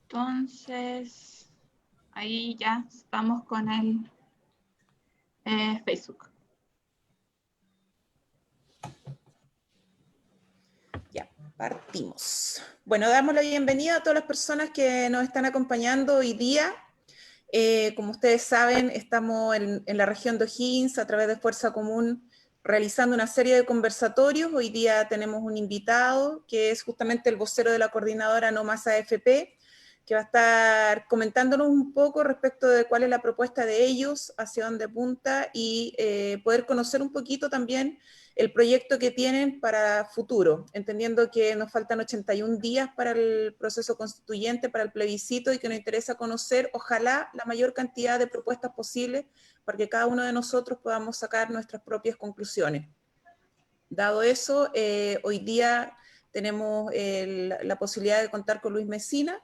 Entonces, ahí ya estamos con el Facebook. Ya, partimos. Bueno, damos la bienvenida a todas las personas que nos están acompañando hoy día. Como ustedes saben, estamos en la región de O'Higgins a través de Fuerza Común realizando una serie de conversatorios. Hoy día tenemos un invitado que es justamente el vocero de la coordinadora No Más AFP, que va a estar comentándonos un poco respecto de cuál es la propuesta de ellos, hacia dónde apunta y poder conocer un poquito también el proyecto que tienen para futuro, entendiendo que nos faltan 81 días para el proceso constituyente, para el plebiscito, y que nos interesa conocer, ojalá, la mayor cantidad de propuestas posibles para que cada uno de nosotros podamos sacar nuestras propias conclusiones. Dado eso, hoy día tenemos la posibilidad de contar con Luis Mesina,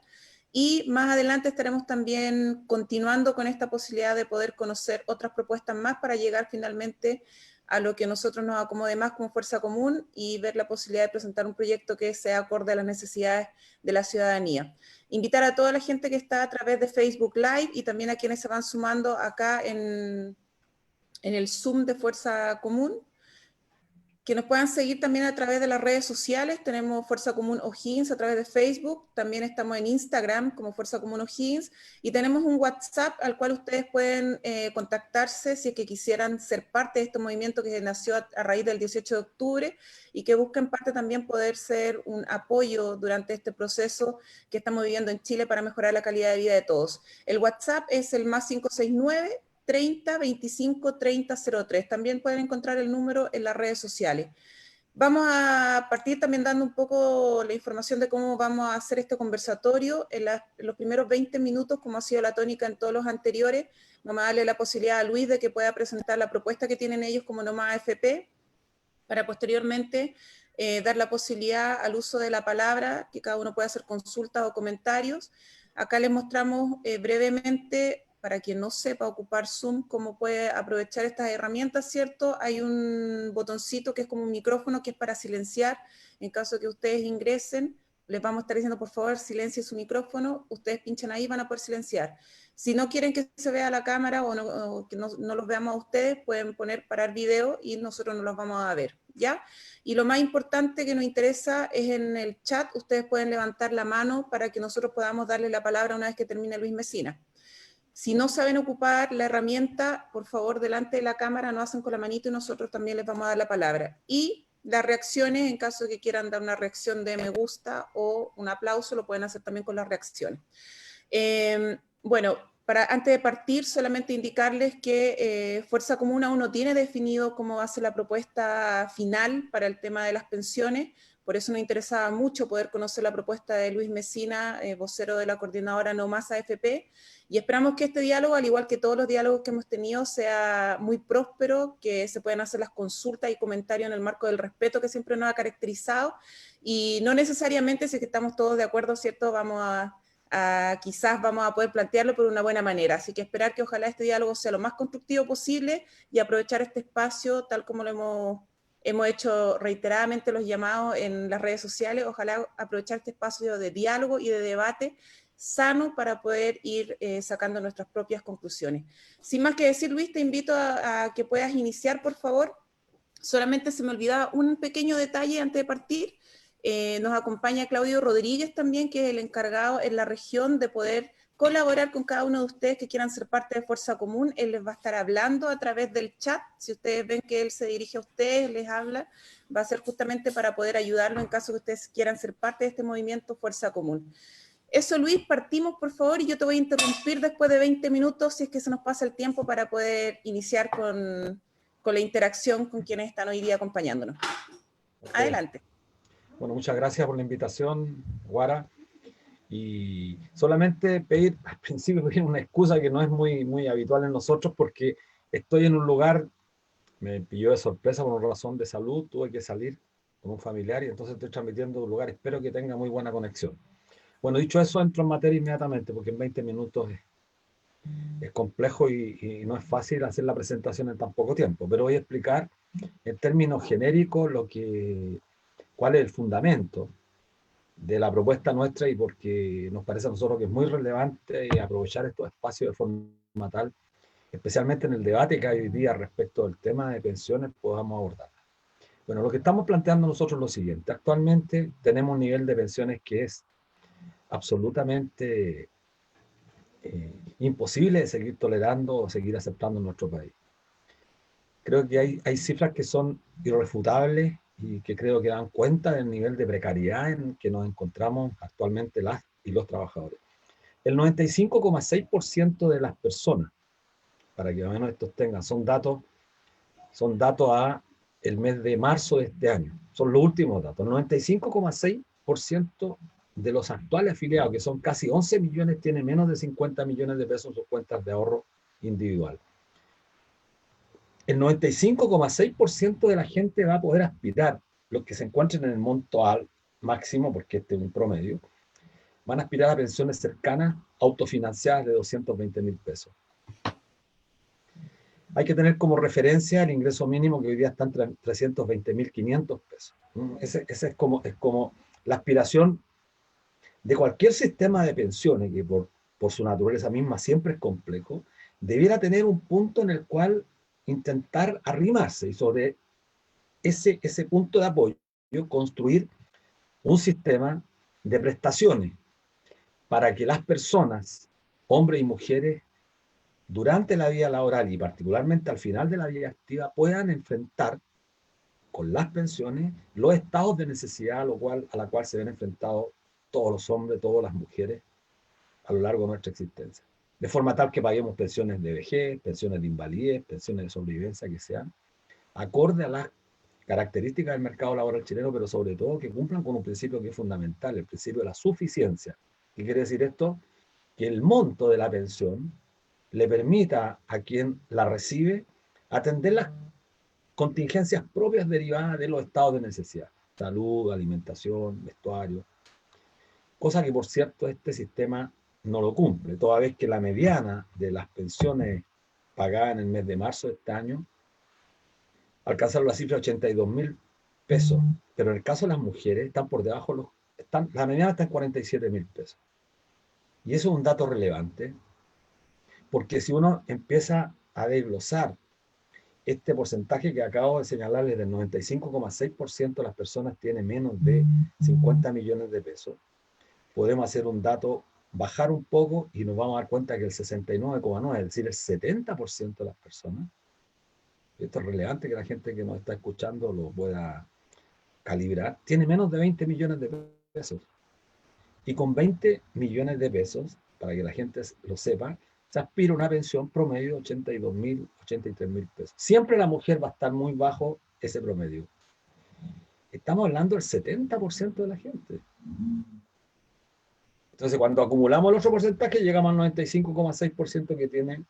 y más adelante estaremos también continuando con esta posibilidad de poder conocer otras propuestas más para llegar finalmente a lo que nosotros nos acomode más como Fuerza Común y ver la posibilidad de presentar un proyecto que sea acorde a las necesidades de la ciudadanía. Invitar a toda la gente que está a través de Facebook Live y también a quienes se van sumando acá en el Zoom de Fuerza Común, que nos puedan seguir también a través de las redes sociales. Tenemos Fuerza Común O'Higgins a través de Facebook, también estamos en Instagram como Fuerza Común O'Higgins, y tenemos un WhatsApp al cual ustedes pueden contactarse si es que quisieran ser parte de este movimiento que nació a raíz del 18 de octubre y que busca en parte también poder ser un apoyo durante este proceso que estamos viviendo en Chile para mejorar la calidad de vida de todos. El WhatsApp es el más 569 30 25 30 03. También pueden encontrar el número en las redes sociales. Vamos a partir también dando un poco la información de cómo vamos a hacer este conversatorio. En los primeros 20 minutos, como ha sido la tónica en todos los anteriores, vamos a darle la posibilidad a Luis de que pueda presentar la propuesta que tienen ellos como No Más AFP, para posteriormente dar la posibilidad al uso de la palabra, que cada uno pueda hacer consultas o comentarios. Acá les mostramos brevemente, para quien no sepa ocupar Zoom, cómo puede aprovechar estas herramientas, ¿cierto? Hay un botoncito que es como un micrófono que es para silenciar. En caso de que ustedes ingresen, les vamos a estar diciendo, por favor, silencie su micrófono. Ustedes pinchan ahí y van a poder silenciar. Si no quieren que se vea la cámara o que no los veamos a ustedes, pueden poner parar video y nosotros no los vamos a ver, ¿ya? Y lo más importante que nos interesa es en el chat. Ustedes pueden levantar la mano para que nosotros podamos darle la palabra una vez que termine Luis Mesina. Si no saben ocupar la herramienta, por favor, delante de la cámara no hacen con la manito y nosotros también les vamos a dar la palabra. Y las reacciones, en caso de que quieran dar una reacción de me gusta o un aplauso, lo pueden hacer también con las reacciones. Bueno, antes de partir, solamente indicarles que Fuerza Común aún no tiene definido cómo va a ser la propuesta final para el tema de las pensiones. Por eso nos interesaba mucho poder conocer la propuesta de Luis Mesina, vocero de la coordinadora No Más AFP, y esperamos que este diálogo, al igual que todos los diálogos que hemos tenido, sea muy próspero, que se puedan hacer las consultas y comentarios en el marco del respeto que siempre nos ha caracterizado, y no necesariamente, si es que estamos todos de acuerdo, ¿cierto?, quizás vamos a poder plantearlo por una buena manera. Así que esperar que ojalá este diálogo sea lo más constructivo posible y aprovechar este espacio tal como lo hemos hecho reiteradamente los llamados en las redes sociales. Ojalá aprovechar este espacio de diálogo y de debate sano para poder ir sacando nuestras propias conclusiones. Sin más que decir, Luis, te invito a que puedas iniciar, por favor. Solamente se me olvidaba un pequeño detalle antes de partir. Nos acompaña Claudio Rodríguez también, que es el encargado en la región de poder colaborar con cada uno de ustedes que quieran ser parte de Fuerza Común. Él les va a estar hablando a través del chat. Si ustedes ven que él se dirige a ustedes, les habla, va a ser justamente para poder ayudarlo en caso que ustedes quieran ser parte de este movimiento Fuerza Común. Eso, Luis, partimos, por favor, y yo te voy a interrumpir después de 20 minutos, si es que se nos pasa el tiempo, para poder iniciar con la interacción con quienes están hoy día acompañándonos. Okay. Adelante. Bueno, muchas gracias por la invitación, Guara. Y solamente pedir, al principio pedir una excusa que no es muy habitual en nosotros, porque estoy en un lugar, me pilló de sorpresa por una razón de salud, tuve que salir con un familiar y entonces estoy transmitiendo de un lugar, espero que tenga muy buena conexión. Bueno, dicho eso, entro en materia inmediatamente, porque en 20 minutos es complejo y no es fácil hacer la presentación en tan poco tiempo, pero voy a explicar en términos genéricos cuál es el fundamento de la propuesta nuestra y porque nos parece a nosotros que es muy relevante aprovechar estos espacios de forma tal, especialmente en el debate que hay hoy día respecto del tema de pensiones, podamos abordar. Bueno, lo que estamos planteando nosotros es lo siguiente. Actualmente tenemos un nivel de pensiones que es absolutamente imposible de seguir tolerando o seguir aceptando en nuestro país. Creo que hay cifras que son irrefutables y que creo que dan cuenta del nivel de precariedad en que nos encontramos actualmente las y los trabajadores. El 95,6% de las personas, para que al menos estos tengan, son datos a el mes de marzo de este año. Son los últimos datos. El 95,6% de los actuales afiliados, que son casi 11 millones, tiene menos de 50 millones de pesos en sus cuentas de ahorro individual. El 95,6% de la gente va a poder aspirar, los que se encuentren en el monto al máximo, porque este es un promedio, van a aspirar a pensiones cercanas, autofinanciadas de 220.000 pesos. Hay que tener como referencia el ingreso mínimo que hoy día está en 320.500 pesos. Ese es como la aspiración de cualquier sistema de pensiones, que por su naturaleza misma siempre es complejo, debiera tener un punto en el cual intentar arrimarse y sobre ese punto de apoyo construir un sistema de prestaciones para que las personas, hombres y mujeres, durante la vida laboral y particularmente al final de la vida activa, puedan enfrentar con las pensiones los estados de necesidad a la cual se ven enfrentados todos los hombres, todas las mujeres a lo largo de nuestra existencia. De forma tal que paguemos pensiones de vejez, pensiones de invalidez, pensiones de sobrevivencia que sean acorde a las características del mercado laboral chileno, pero sobre todo que cumplan con un principio que es fundamental, el principio de la suficiencia. ¿Qué quiere decir esto? Que el monto de la pensión le permita a quien la recibe atender las contingencias propias derivadas de los estados de necesidad, salud, alimentación, vestuario, cosa que por cierto este sistema no lo cumple, toda vez que la mediana de las pensiones pagadas en el mes de marzo de este año alcanzaron la cifra de 82.000 pesos, pero en el caso de las mujeres están por debajo, la mediana está en 47.000 pesos. Y eso es un dato relevante, porque si uno empieza a desglosar este porcentaje que acabo de señalarles del 95,6% de las personas tiene menos de 50 millones de pesos, podemos hacer un dato, bajar un poco y nos vamos a dar cuenta que el 69,9, es decir, el 70% de las personas, esto es relevante que la gente que nos está escuchando lo pueda calibrar, tiene menos de 20 millones de pesos. Y con 20 millones de pesos, para que la gente lo sepa, se aspira a una pensión promedio de 82.000, 83.000 pesos. Siempre la mujer va a estar muy bajo ese promedio. Estamos hablando del 70% de la gente. Entonces, cuando acumulamos el otro porcentaje, llegamos al 95,6% que tiene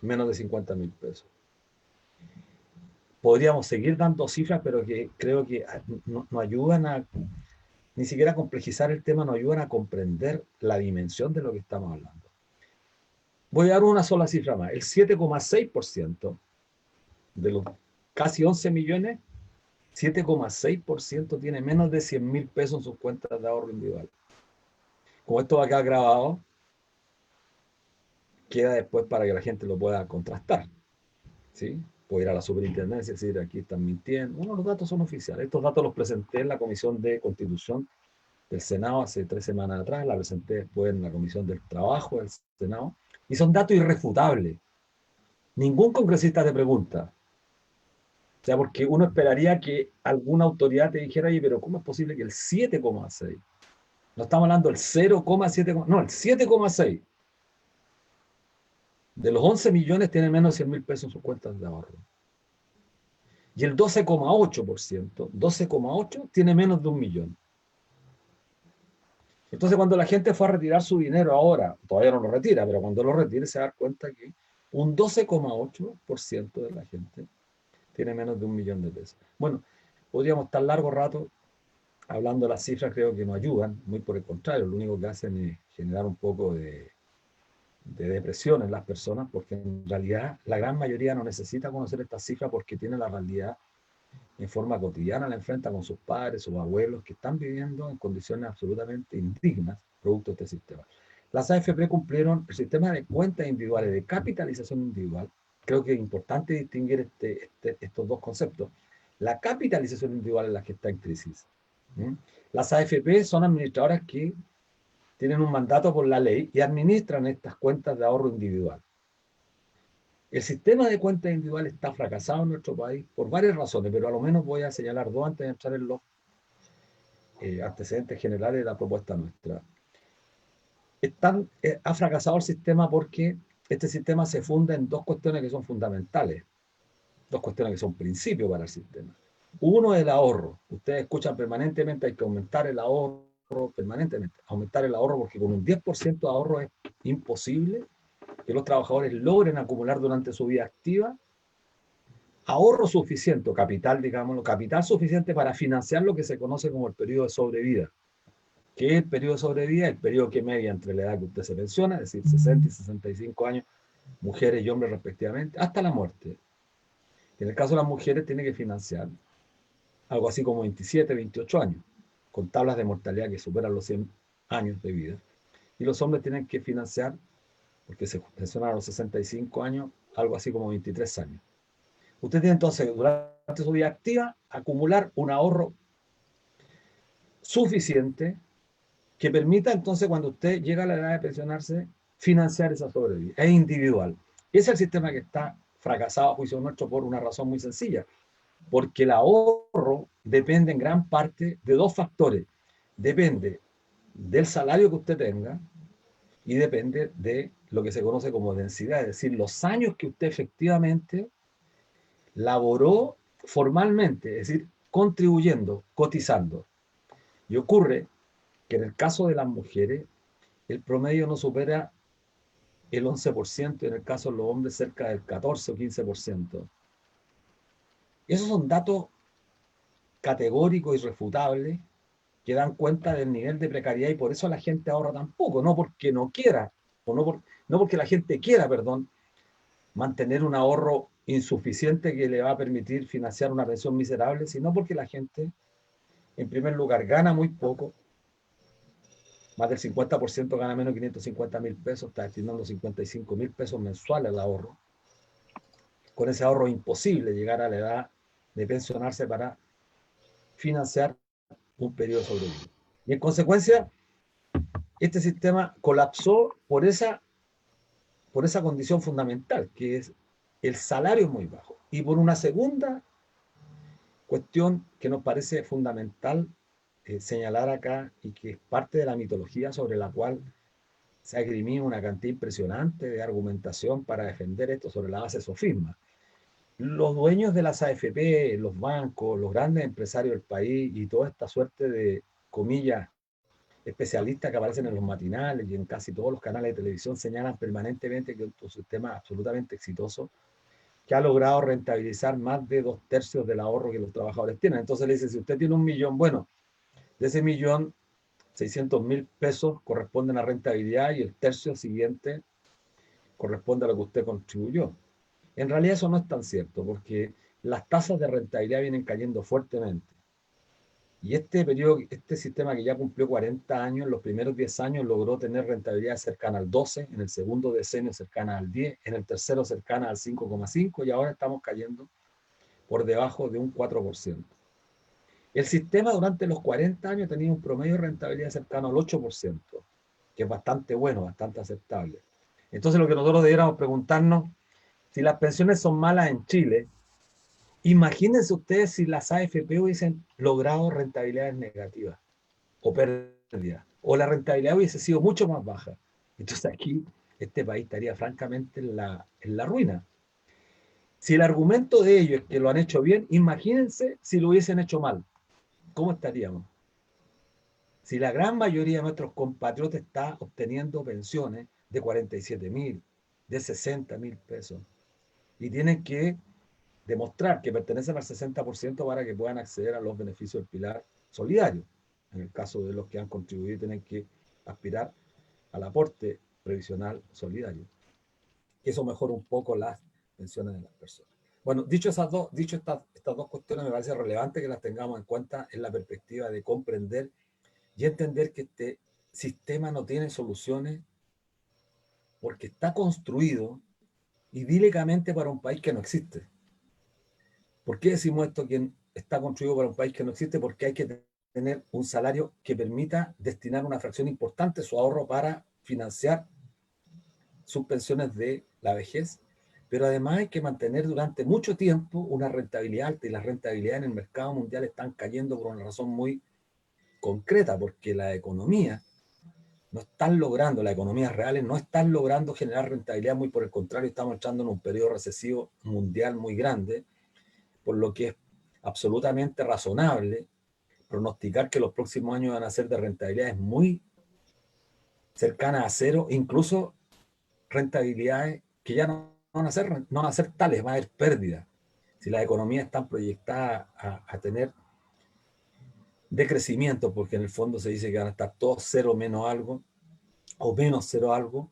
menos de 50.000 pesos. Podríamos seguir dando cifras, pero que creo que no ayudan a, ni siquiera a complejizar el tema, nos ayudan a comprender la dimensión de lo que estamos hablando. Voy a dar una sola cifra más. El 7,6% de los casi 11 millones, 7,6% tiene menos de 100.000 pesos en sus cuentas de ahorro individual. Como esto va a quedar grabado, queda después para que la gente lo pueda contrastar. ¿Sí? Puede ir a la superintendencia y decir, aquí están mintiendo. Bueno, los datos son oficiales. Estos datos los presenté en la Comisión de Constitución del Senado hace 3 semanas atrás, la presenté después en la Comisión del Trabajo del Senado, y son datos irrefutables. Ningún congresista te pregunta. O sea, porque uno esperaría que alguna autoridad te dijera, oye, pero ¿cómo es posible que el 7,6? No estamos hablando del 0,7, no, el 7,6 de los 11 millones tiene menos de 100.000 pesos en sus cuentas de ahorro. Y el 12,8%, 12,8 tiene menos de 1 millón. Entonces, cuando la gente fue a retirar su dinero ahora, todavía no lo retira, pero cuando lo retire se va a dar cuenta que un 12,8% de la gente tiene menos de 1 millón de pesos. Bueno, podríamos estar largo rato hablando de las cifras, creo que no ayudan, muy por el contrario, lo único que hacen es generar un poco de depresión en las personas, porque en realidad la gran mayoría no necesita conocer estas cifras porque tiene la realidad en forma cotidiana la enfrenta con sus padres, sus abuelos, que están viviendo en condiciones absolutamente indignas, producto de este sistema. Las AFP cumplieron el sistema de cuentas individuales, de capitalización individual. Creo que es importante distinguir estos dos conceptos. La capitalización individual es la que está en crisis. Las AFP son administradoras que tienen un mandato por la ley y administran estas cuentas de ahorro individual. El sistema de cuentas individuales está fracasado en nuestro país por varias razones, pero a lo menos voy a señalar dos antes de entrar en los antecedentes generales de la propuesta nuestra. Ha fracasado el sistema porque este sistema se funda en dos cuestiones que son fundamentales, dos cuestiones que son principios para el sistema. Uno es el ahorro. Ustedes escuchan permanentemente, hay que aumentar el ahorro permanentemente, aumentar el ahorro porque con un 10% de ahorro es imposible que los trabajadores logren acumular durante su vida activa ahorro suficiente, o capital, digámoslo, capital suficiente para financiar lo que se conoce como el periodo de sobrevida. ¿Qué es el periodo de sobrevida? El periodo que media entre la edad que usted se pensiona, es decir, 60 y 65 años, mujeres y hombres respectivamente, hasta la muerte. En el caso de las mujeres tiene que financiar algo así como 27, 28 años, con tablas de mortalidad que superan los 100 años de vida. Y los hombres tienen que financiar, porque se pensionan a los 65 años, algo así como 23 años. Usted tiene entonces, durante su vida activa, acumular un ahorro suficiente que permita entonces, cuando usted llega a la edad de pensionarse, financiar esa sobrevida. Es individual. Ese es el sistema que está fracasado a juicio nuestro por una razón muy sencilla. Porque el ahorro depende en gran parte de dos factores. Depende del salario que usted tenga y depende de lo que se conoce como densidad, es decir, los años que usted efectivamente laboró formalmente, es decir, contribuyendo, cotizando. Y ocurre que en el caso de las mujeres, el promedio no supera el 11%, y en el caso de los hombres cerca del 14 o 15%. Esos son datos categóricos, irrefutables, que dan cuenta del nivel de precariedad y por eso la gente ahorra tan poco, no porque no quiera, o no porque la gente quiera, perdón, mantener un ahorro insuficiente que le va a permitir financiar una pensión miserable, sino porque la gente, en primer lugar, gana muy poco, más del 50% gana menos de 550.000 pesos, está destinando 55.000 pesos mensuales al ahorro. Con ese ahorro es imposible llegar a la edad de pensionarse para financiar un periodo de sobrevida. Y en consecuencia, este sistema colapsó por esa condición fundamental, que es el salario muy bajo. Y por una segunda cuestión que nos parece fundamental señalar acá y que es parte de la mitología sobre la cual se ha esgrimido una cantidad impresionante de argumentación para defender esto sobre la base de sofisma. Los dueños de las AFP, los bancos, los grandes empresarios del país y toda esta suerte de, comillas, especialistas que aparecen en los matinales y en casi todos los canales de televisión señalan permanentemente que es un sistema absolutamente exitoso que ha logrado rentabilizar más de 2/3 del ahorro que los trabajadores tienen. Entonces le dicen, si usted tiene 1.000.000, bueno, de ese 1.000.000, 600.000 pesos corresponden a rentabilidad y el tercio siguiente corresponde a lo que usted contribuyó. En realidad eso no es tan cierto, porque las tasas de rentabilidad vienen cayendo fuertemente. Y este sistema que ya cumplió 40 años, en los primeros 10 años logró tener rentabilidad cercana al 12, en el segundo decenio cercana al 10, en el tercero cercana al 5,5 y ahora estamos cayendo por debajo de un 4%. El sistema durante los 40 años tenía un promedio de rentabilidad cercano al 8%, que es bastante bueno, bastante aceptable. Entonces lo que nosotros debiéramos preguntarnos, si las pensiones son malas en Chile, imagínense ustedes si las AFP hubiesen logrado rentabilidades negativas o pérdidas, o la rentabilidad hubiese sido mucho más baja. Entonces aquí este país estaría francamente en la ruina. Si el argumento de ellos es que lo han hecho bien, imagínense si lo hubiesen hecho mal. ¿Cómo estaríamos? Si la gran mayoría de nuestros compatriotas está obteniendo pensiones de 47.000, de 60.000 pesos, y tienen que demostrar que pertenecen al 60% para que puedan acceder a los beneficios del pilar solidario. En el caso de los que han contribuido, tienen que aspirar al aporte previsional solidario. Eso mejora un poco las pensiones de las personas. Bueno, estas dos cuestiones me parece relevante que las tengamos en cuenta en la perspectiva de comprender y entender que este sistema no tiene soluciones porque está construido idílicamente para un país que no existe. ¿Por qué decimos esto? Que está construido para un país que no existe, porque hay que tener un salario que permita destinar una fracción importante de su ahorro para financiar sus pensiones de la vejez, pero además hay que mantener durante mucho tiempo una rentabilidad alta, y las rentabilidades en el mercado mundial están cayendo por una razón muy concreta, porque la economía no están logrando, las economías reales no están logrando generar rentabilidad, muy por el contrario, estamos entrando en un periodo recesivo mundial muy grande, por lo que es absolutamente razonable pronosticar que los próximos años van a ser de rentabilidades muy cercanas a cero, incluso rentabilidades que ya no van a ser tales, va a haber pérdidas. Si las economías están proyectadas a tener decrecimiento, porque en el fondo se dice que van a estar todos cero menos algo, o menos cero algo,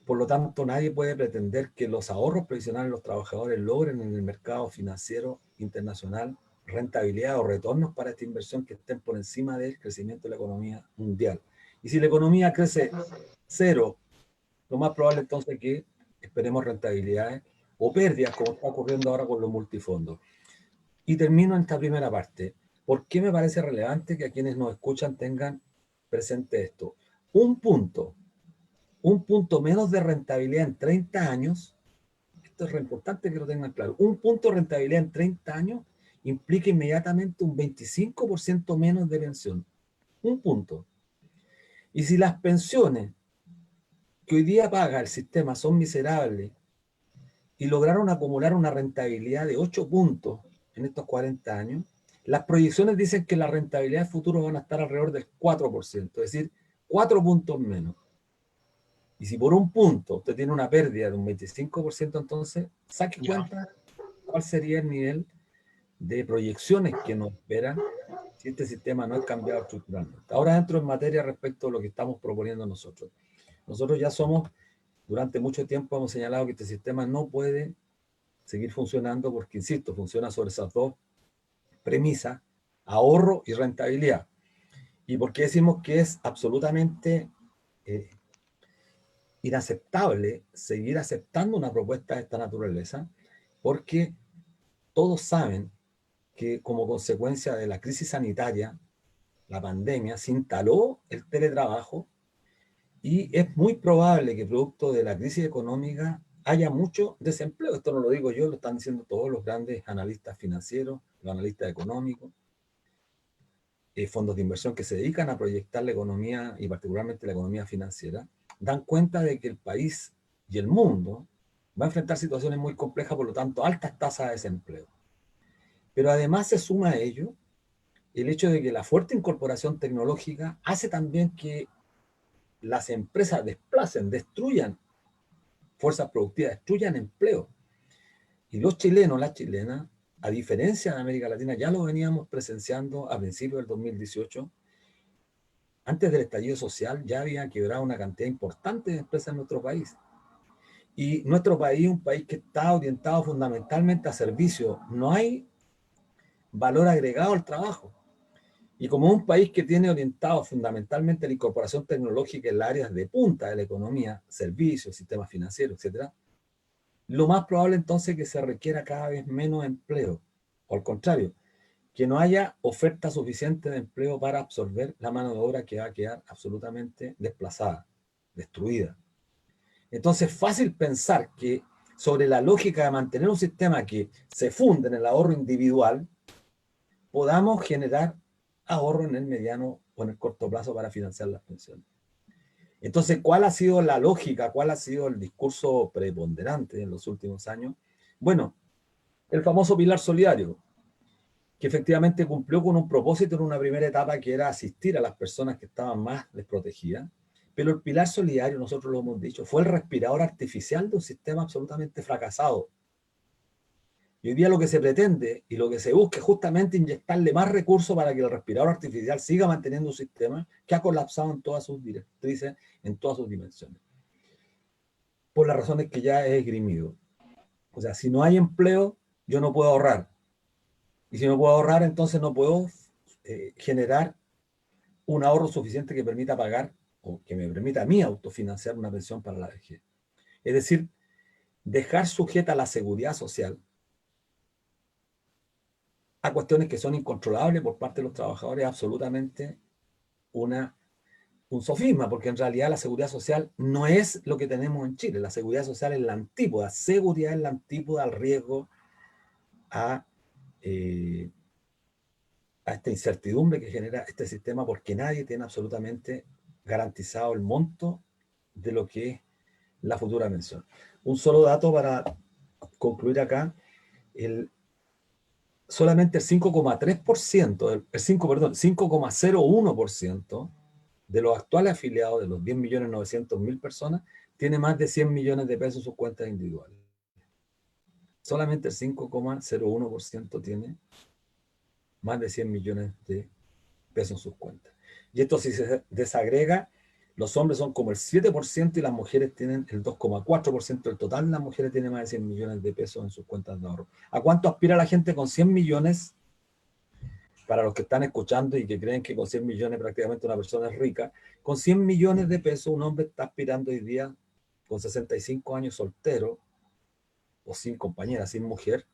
por lo tanto nadie puede pretender que los ahorros previsionales de los trabajadores logren en el mercado financiero internacional rentabilidad o retornos para esta inversión que estén por encima del crecimiento de la economía mundial. Y si la economía crece cero, lo más probable entonces es que esperemos rentabilidades o pérdidas, como está ocurriendo ahora con los multifondos. Y termino en esta primera parte. ¿Por qué me parece relevante que a quienes nos escuchan tengan presente esto? Un punto menos de rentabilidad en 30 años, esto es re importante que lo tengan claro, un punto de rentabilidad en 30 años implica inmediatamente un 25% menos de pensión. Un punto. Y si las pensiones que hoy día paga el sistema son miserables y lograron acumular una rentabilidad de 8 puntos en estos 40 años, las proyecciones dicen que la rentabilidad futuro van a estar alrededor del 4%, es decir, 4 puntos menos. Y si por un punto usted tiene una pérdida de un 25%, entonces saque cuenta cuál sería el nivel de proyecciones que nos esperan si este sistema no es cambiado estructuralmente. Ahora entro en materia respecto a lo que estamos proponiendo nosotros. Nosotros ya durante mucho tiempo hemos señalado que este sistema no puede seguir funcionando porque, insisto, funciona sobre esas dos premisas, ahorro y rentabilidad. ¿Y por qué decimos que es absolutamente inaceptable seguir aceptando una propuesta de esta naturaleza? Porque todos saben que como consecuencia de la crisis sanitaria, la pandemia, se instaló el teletrabajo y es muy probable que producto de la crisis económica haya mucho desempleo. Esto no lo digo yo, lo están diciendo todos los grandes analistas financieros, los analistas económicos, fondos de inversión que se dedican a proyectar la economía y particularmente la economía financiera, dan cuenta de que el país y el mundo va a enfrentar situaciones muy complejas, por lo tanto, altas tasas de desempleo. Pero además se suma a ello el hecho de que la fuerte incorporación tecnológica hace también que las empresas destruyan fuerzas productivas, destruyan empleo. Y los chilenos, las chilenas, a diferencia de América Latina, ya lo veníamos presenciando a principios del 2018. Antes del estallido social ya había quebrado una cantidad importante de empresas en nuestro país. Y nuestro país es un país que está orientado fundamentalmente a servicios. No hay valor agregado al trabajo. Y como es un país que tiene orientado fundamentalmente la incorporación tecnológica en las áreas de punta de la economía, servicios, sistemas financieros, etc., lo más probable entonces es que se requiera cada vez menos empleo. O al contrario, que no haya oferta suficiente de empleo para absorber la mano de obra que va a quedar absolutamente desplazada, destruida. Entonces es fácil pensar que sobre la lógica de mantener un sistema que se funde en el ahorro individual, podamos generar ahorro en el mediano o en el corto plazo para financiar las pensiones. Entonces, ¿cuál ha sido la lógica? ¿Cuál ha sido el discurso preponderante en los últimos años? Bueno, el famoso pilar solidario, que efectivamente cumplió con un propósito en una primera etapa que era asistir a las personas que estaban más desprotegidas, pero el pilar solidario, nosotros lo hemos dicho, fue el respirador artificial de un sistema absolutamente fracasado. Y hoy día lo que se pretende y lo que se busca es justamente inyectarle más recursos para que el respirador artificial siga manteniendo un sistema que ha colapsado en todas sus directrices, en todas sus dimensiones. Por las razones que ya he esgrimido. O sea, si no hay empleo, yo no puedo ahorrar. Y si no puedo ahorrar, entonces no puedo generar un ahorro suficiente que permita pagar o que me permita a mí autofinanciar una pensión para la vejez. Es decir, dejar sujeta la seguridad social a cuestiones que son incontrolables por parte de los trabajadores es absolutamente un sofisma, porque en realidad la seguridad social no es lo que tenemos en Chile. La seguridad social es la antípoda. Seguridad es la antípoda al riesgo, a esta incertidumbre que genera este sistema, porque nadie tiene absolutamente garantizado el monto de lo que es la futura pensión. Un solo dato para concluir acá: solamente el 5,3%, 5,01% de los actuales afiliados, de los 10.900.000 personas, tiene más de 100 millones de pesos en sus cuentas individuales. Solamente el 5,01% tiene más de 100 millones de pesos en sus cuentas. Y esto, si se desagrega, los hombres son como el 7% y las mujeres tienen el 2,4% del total. Las mujeres tienen más de 100 millones de pesos en sus cuentas de ahorro. ¿A cuánto aspira la gente con 100 millones? Para los que están escuchando y que creen que con 100 millones prácticamente una persona es rica, con 100 millones de pesos un hombre está aspirando hoy día, con 65 años, soltero, o sin compañera, sin mujer,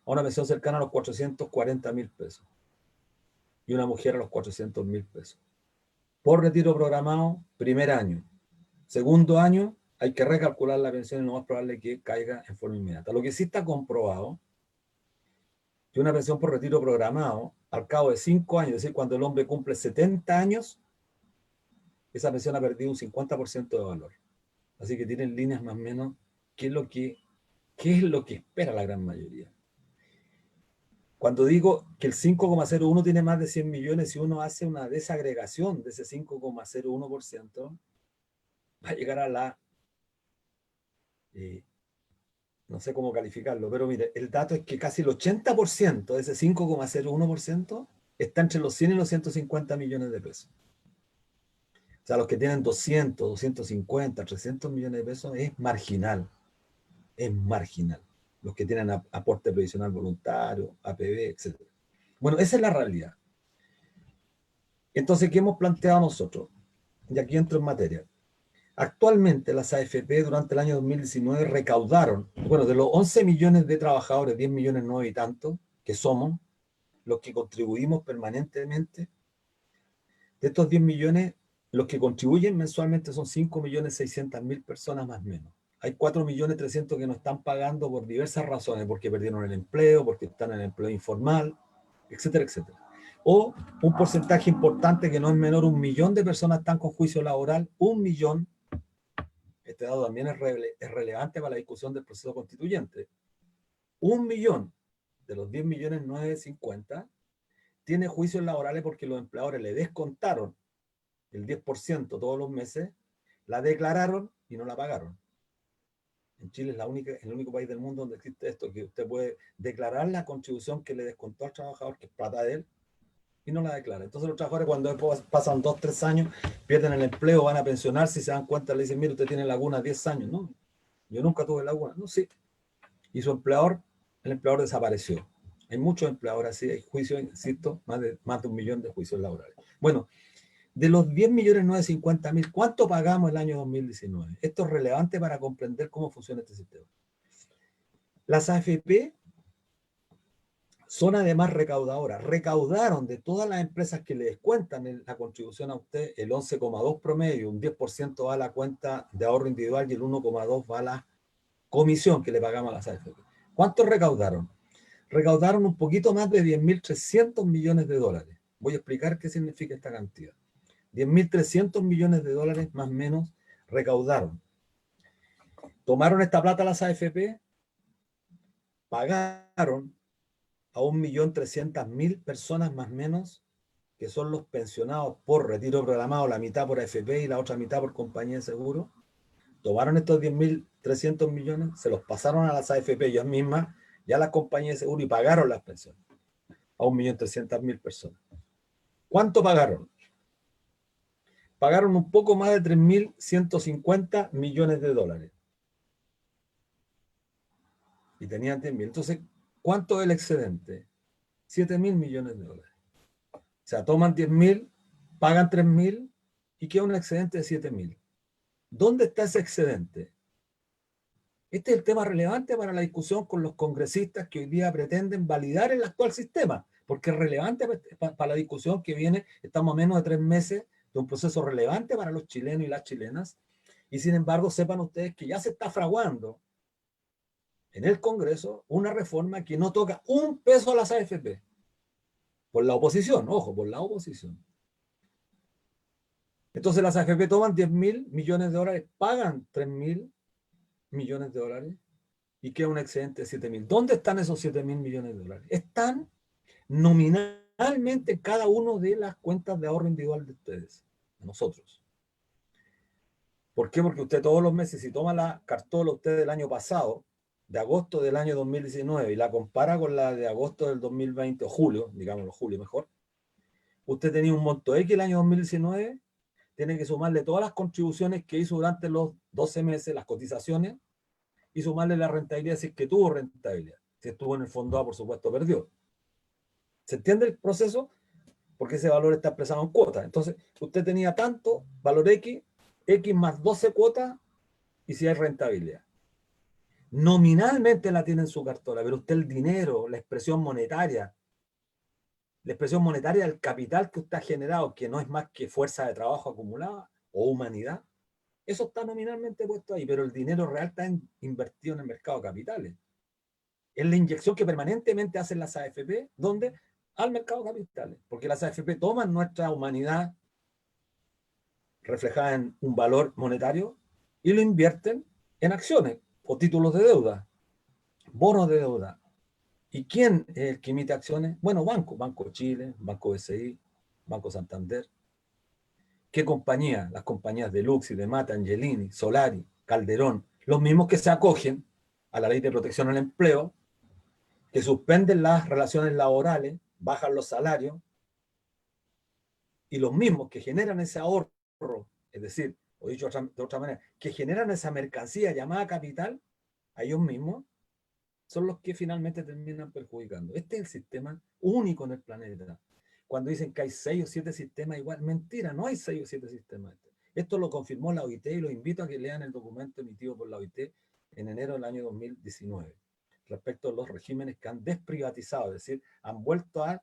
a una pensión cercana a los 440.000 pesos. Y una mujer a los 400.000 pesos. Por retiro programado, primer año. Segundo año, hay que recalcular la pensión y lo más probable es que caiga en forma inmediata. Lo que sí está comprobado, que una pensión por retiro programado, al cabo de 5 años, es decir, cuando el hombre cumple 70 años, esa pensión ha perdido un 50% de valor. Así que tienen líneas más o menos qué es lo que espera la gran mayoría. Cuando digo que el 5,01 tiene más de 100 millones, si uno hace una desagregación de ese 5,01%, va a llegar a la... no sé cómo calificarlo, pero mire, el dato es que casi el 80% de ese 5,01% está entre los 100 y los 150 millones de pesos. O sea, los que tienen 200, 250, 300 millones de pesos es marginal. Es marginal. Los que tienen aporte previsional voluntario, APB, etc. Bueno, esa es la realidad. Entonces, ¿qué hemos planteado nosotros? Y aquí entro en materia. Actualmente las AFP durante el año 2019 recaudaron, bueno, de los 11 millones de trabajadores, 10 millones 9 y tantos, que somos, los que contribuimos permanentemente, de estos 10 millones, los que contribuyen mensualmente son 5.600.000 personas más o menos. Hay 4.300.000 que no están pagando por diversas razones, porque perdieron el empleo, porque están en el empleo informal, etcétera, etcétera. O un porcentaje importante que no es menor, 1 millón de personas están con juicio laboral, 1 millón. Este dato también es relevante para la discusión del proceso constituyente. 1 millón de los 10.950.000 tiene juicios laborales porque los empleadores le descontaron el 10% todos los meses, la declararon y no la pagaron. En Chile es el único país del mundo donde existe esto, que usted puede declarar la contribución que le descontó al trabajador, que es plata de él, y no la declara. Entonces los trabajadores, cuando pasan 2, 3 años, pierden el empleo, van a pensionarse y se dan cuenta, le dicen, mire, usted tiene laguna 10 años. No, yo nunca tuve laguna. No, sí. Y su empleador, el empleador desapareció. Hay muchos empleadores así, hay juicios, insisto, más de 1 millón de juicios laborales. Bueno, de los 10.950.000, ¿cuánto pagamos el año 2019? Esto es relevante para comprender cómo funciona este sistema. Las AFP son además recaudadoras. Recaudaron de todas las empresas que le descuentan la contribución a usted el 11,2 promedio, un 10% va a la cuenta de ahorro individual y el 1,2 va a la comisión que le pagamos a las AFP. ¿Cuánto recaudaron? Recaudaron un poquito más de 10.300 millones de dólares. Voy a explicar qué significa esta cantidad. 10.300 millones de dólares más o menos recaudaron. Tomaron esta plata las AFP, pagaron a 1.300.000 personas más o menos, que son los pensionados por retiro programado, la mitad por AFP y la otra mitad por compañía de seguro. Tomaron estos 10.300 millones, se los pasaron a las AFP ellas mismas y a las compañías de seguro y pagaron las pensiones a 1.300.000 personas. ¿Cuánto pagaron? Pagaron un poco más de 3.150 millones de dólares. Y tenían 10.000. Entonces, ¿Cuánto es el excedente? 7.000 millones de dólares. O sea, toman 10.000, pagan 3.000 y queda un excedente de 7.000. ¿Dónde está ese excedente? Este es el tema relevante para la discusión con los congresistas que hoy día pretenden validar el actual sistema, porque es relevante para la discusión que viene. Estamos a menos de 3 meses de un proceso relevante para los chilenos y las chilenas, y sin embargo sepan ustedes que ya se está fraguando en el Congreso una reforma que no toca un peso a las AFP, por la oposición, ojo, por la oposición. Entonces las AFP toman 10.000 millones de dólares, pagan 3.000 millones de dólares y queda un excedente de 7.000. ¿Dónde están esos 7.000 millones de dólares? Están nominalmente en cada una de las cuentas de ahorro individual de ustedes, de nosotros. ¿Por qué? Porque usted todos los meses, si toma la cartola usted del año pasado, de agosto del año 2019, y la compara con la de agosto del 2020, o julio, digámoslo julio mejor, usted tenía un monto X el año 2019, tiene que sumarle todas las contribuciones que hizo durante los 12 meses, las cotizaciones, y sumarle la rentabilidad si es que tuvo rentabilidad. Si estuvo en el fondo A, por supuesto, perdió. ¿Se entiende el proceso? Porque ese valor está expresado en cuotas. Entonces, usted tenía tanto, valor X, X más 12 cuotas, y si hay rentabilidad. Nominalmente la tiene en su cartola, pero usted el dinero, la expresión monetaria del capital que usted ha generado, que no es más que fuerza de trabajo acumulada o humanidad, eso está nominalmente puesto ahí, pero el dinero real está invertido en el mercado de capitales. Es la inyección que permanentemente hacen las AFP, ¿dónde? Al mercado de capitales, porque las AFP toman nuestra humanidad reflejada en un valor monetario y lo invierten en acciones o títulos de deuda, bonos de deuda. ¿Y quién es el que emite acciones? Bueno, Banco Chile, Banco BCI, Banco Santander. ¿Qué compañía? Las compañías de Luxi, de Mata, Angelini, Solari, Calderón, los mismos que se acogen a la Ley de Protección al Empleo, que suspenden las relaciones laborales, bajan los salarios, y los mismos que generan ese ahorro, es decir, o dicho de otra manera, que generan esa mercancía llamada capital, a ellos mismos, son los que finalmente terminan perjudicando. Este es el sistema único en el planeta. Cuando dicen que hay 6 o 7 sistemas, igual, mentira, no hay 6 o 7 sistemas. Esto lo confirmó la OIT y los invito a que lean el documento emitido por la OIT en enero del año 2019, respecto a los regímenes que han desprivatizado, es decir, han vuelto a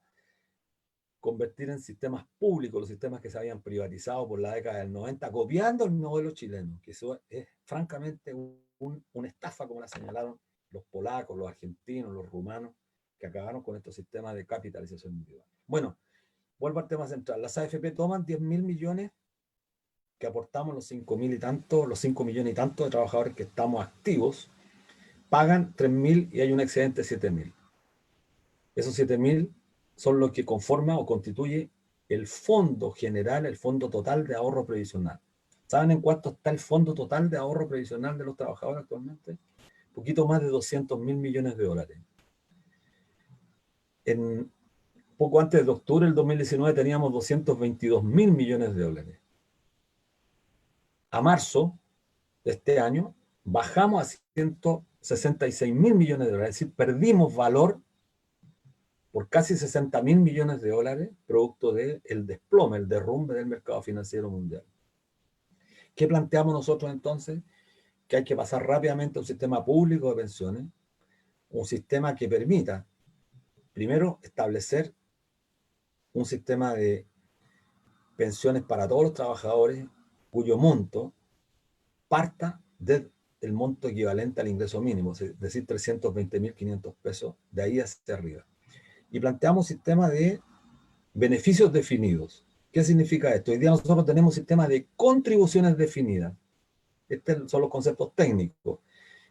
convertir en sistemas públicos los sistemas que se habían privatizado por la década del 90, copiando el modelo chileno, que eso es francamente una estafa, como la señalaron los polacos, los argentinos, los rumanos, que acabaron con estos sistemas de capitalización individual. Bueno, vuelvo al tema central. Las AFP toman 10.000 millones que aportamos los 5.000 y tanto, los 5 millones y tanto de trabajadores que estamos activos, pagan 3.000 y hay un excedente de 7.000. Esos 7.000 son los que conforman o constituye el fondo general, el fondo total de ahorro previsional. ¿Saben en cuánto está el fondo total de ahorro previsional de los trabajadores actualmente? Poquito más de 200.000 millones de dólares. Poco antes de octubre del 2019 teníamos 222.000 millones de dólares. A marzo de este año bajamos a 166.000 millones de dólares, es decir, perdimos valor por casi 60.000 millones de dólares, producto del desplome, el derrumbe del mercado financiero mundial. ¿Qué planteamos nosotros entonces? Que hay que pasar rápidamente a un sistema público de pensiones, un sistema que permita, primero, establecer un sistema de pensiones para todos los trabajadores cuyo monto parta del monto equivalente al ingreso mínimo, es decir, 320.500 pesos, de ahí hacia arriba. Y planteamos un sistema de beneficios definidos. ¿Qué significa esto? Hoy día nosotros tenemos un sistema de contribuciones definidas. Estos son los conceptos técnicos.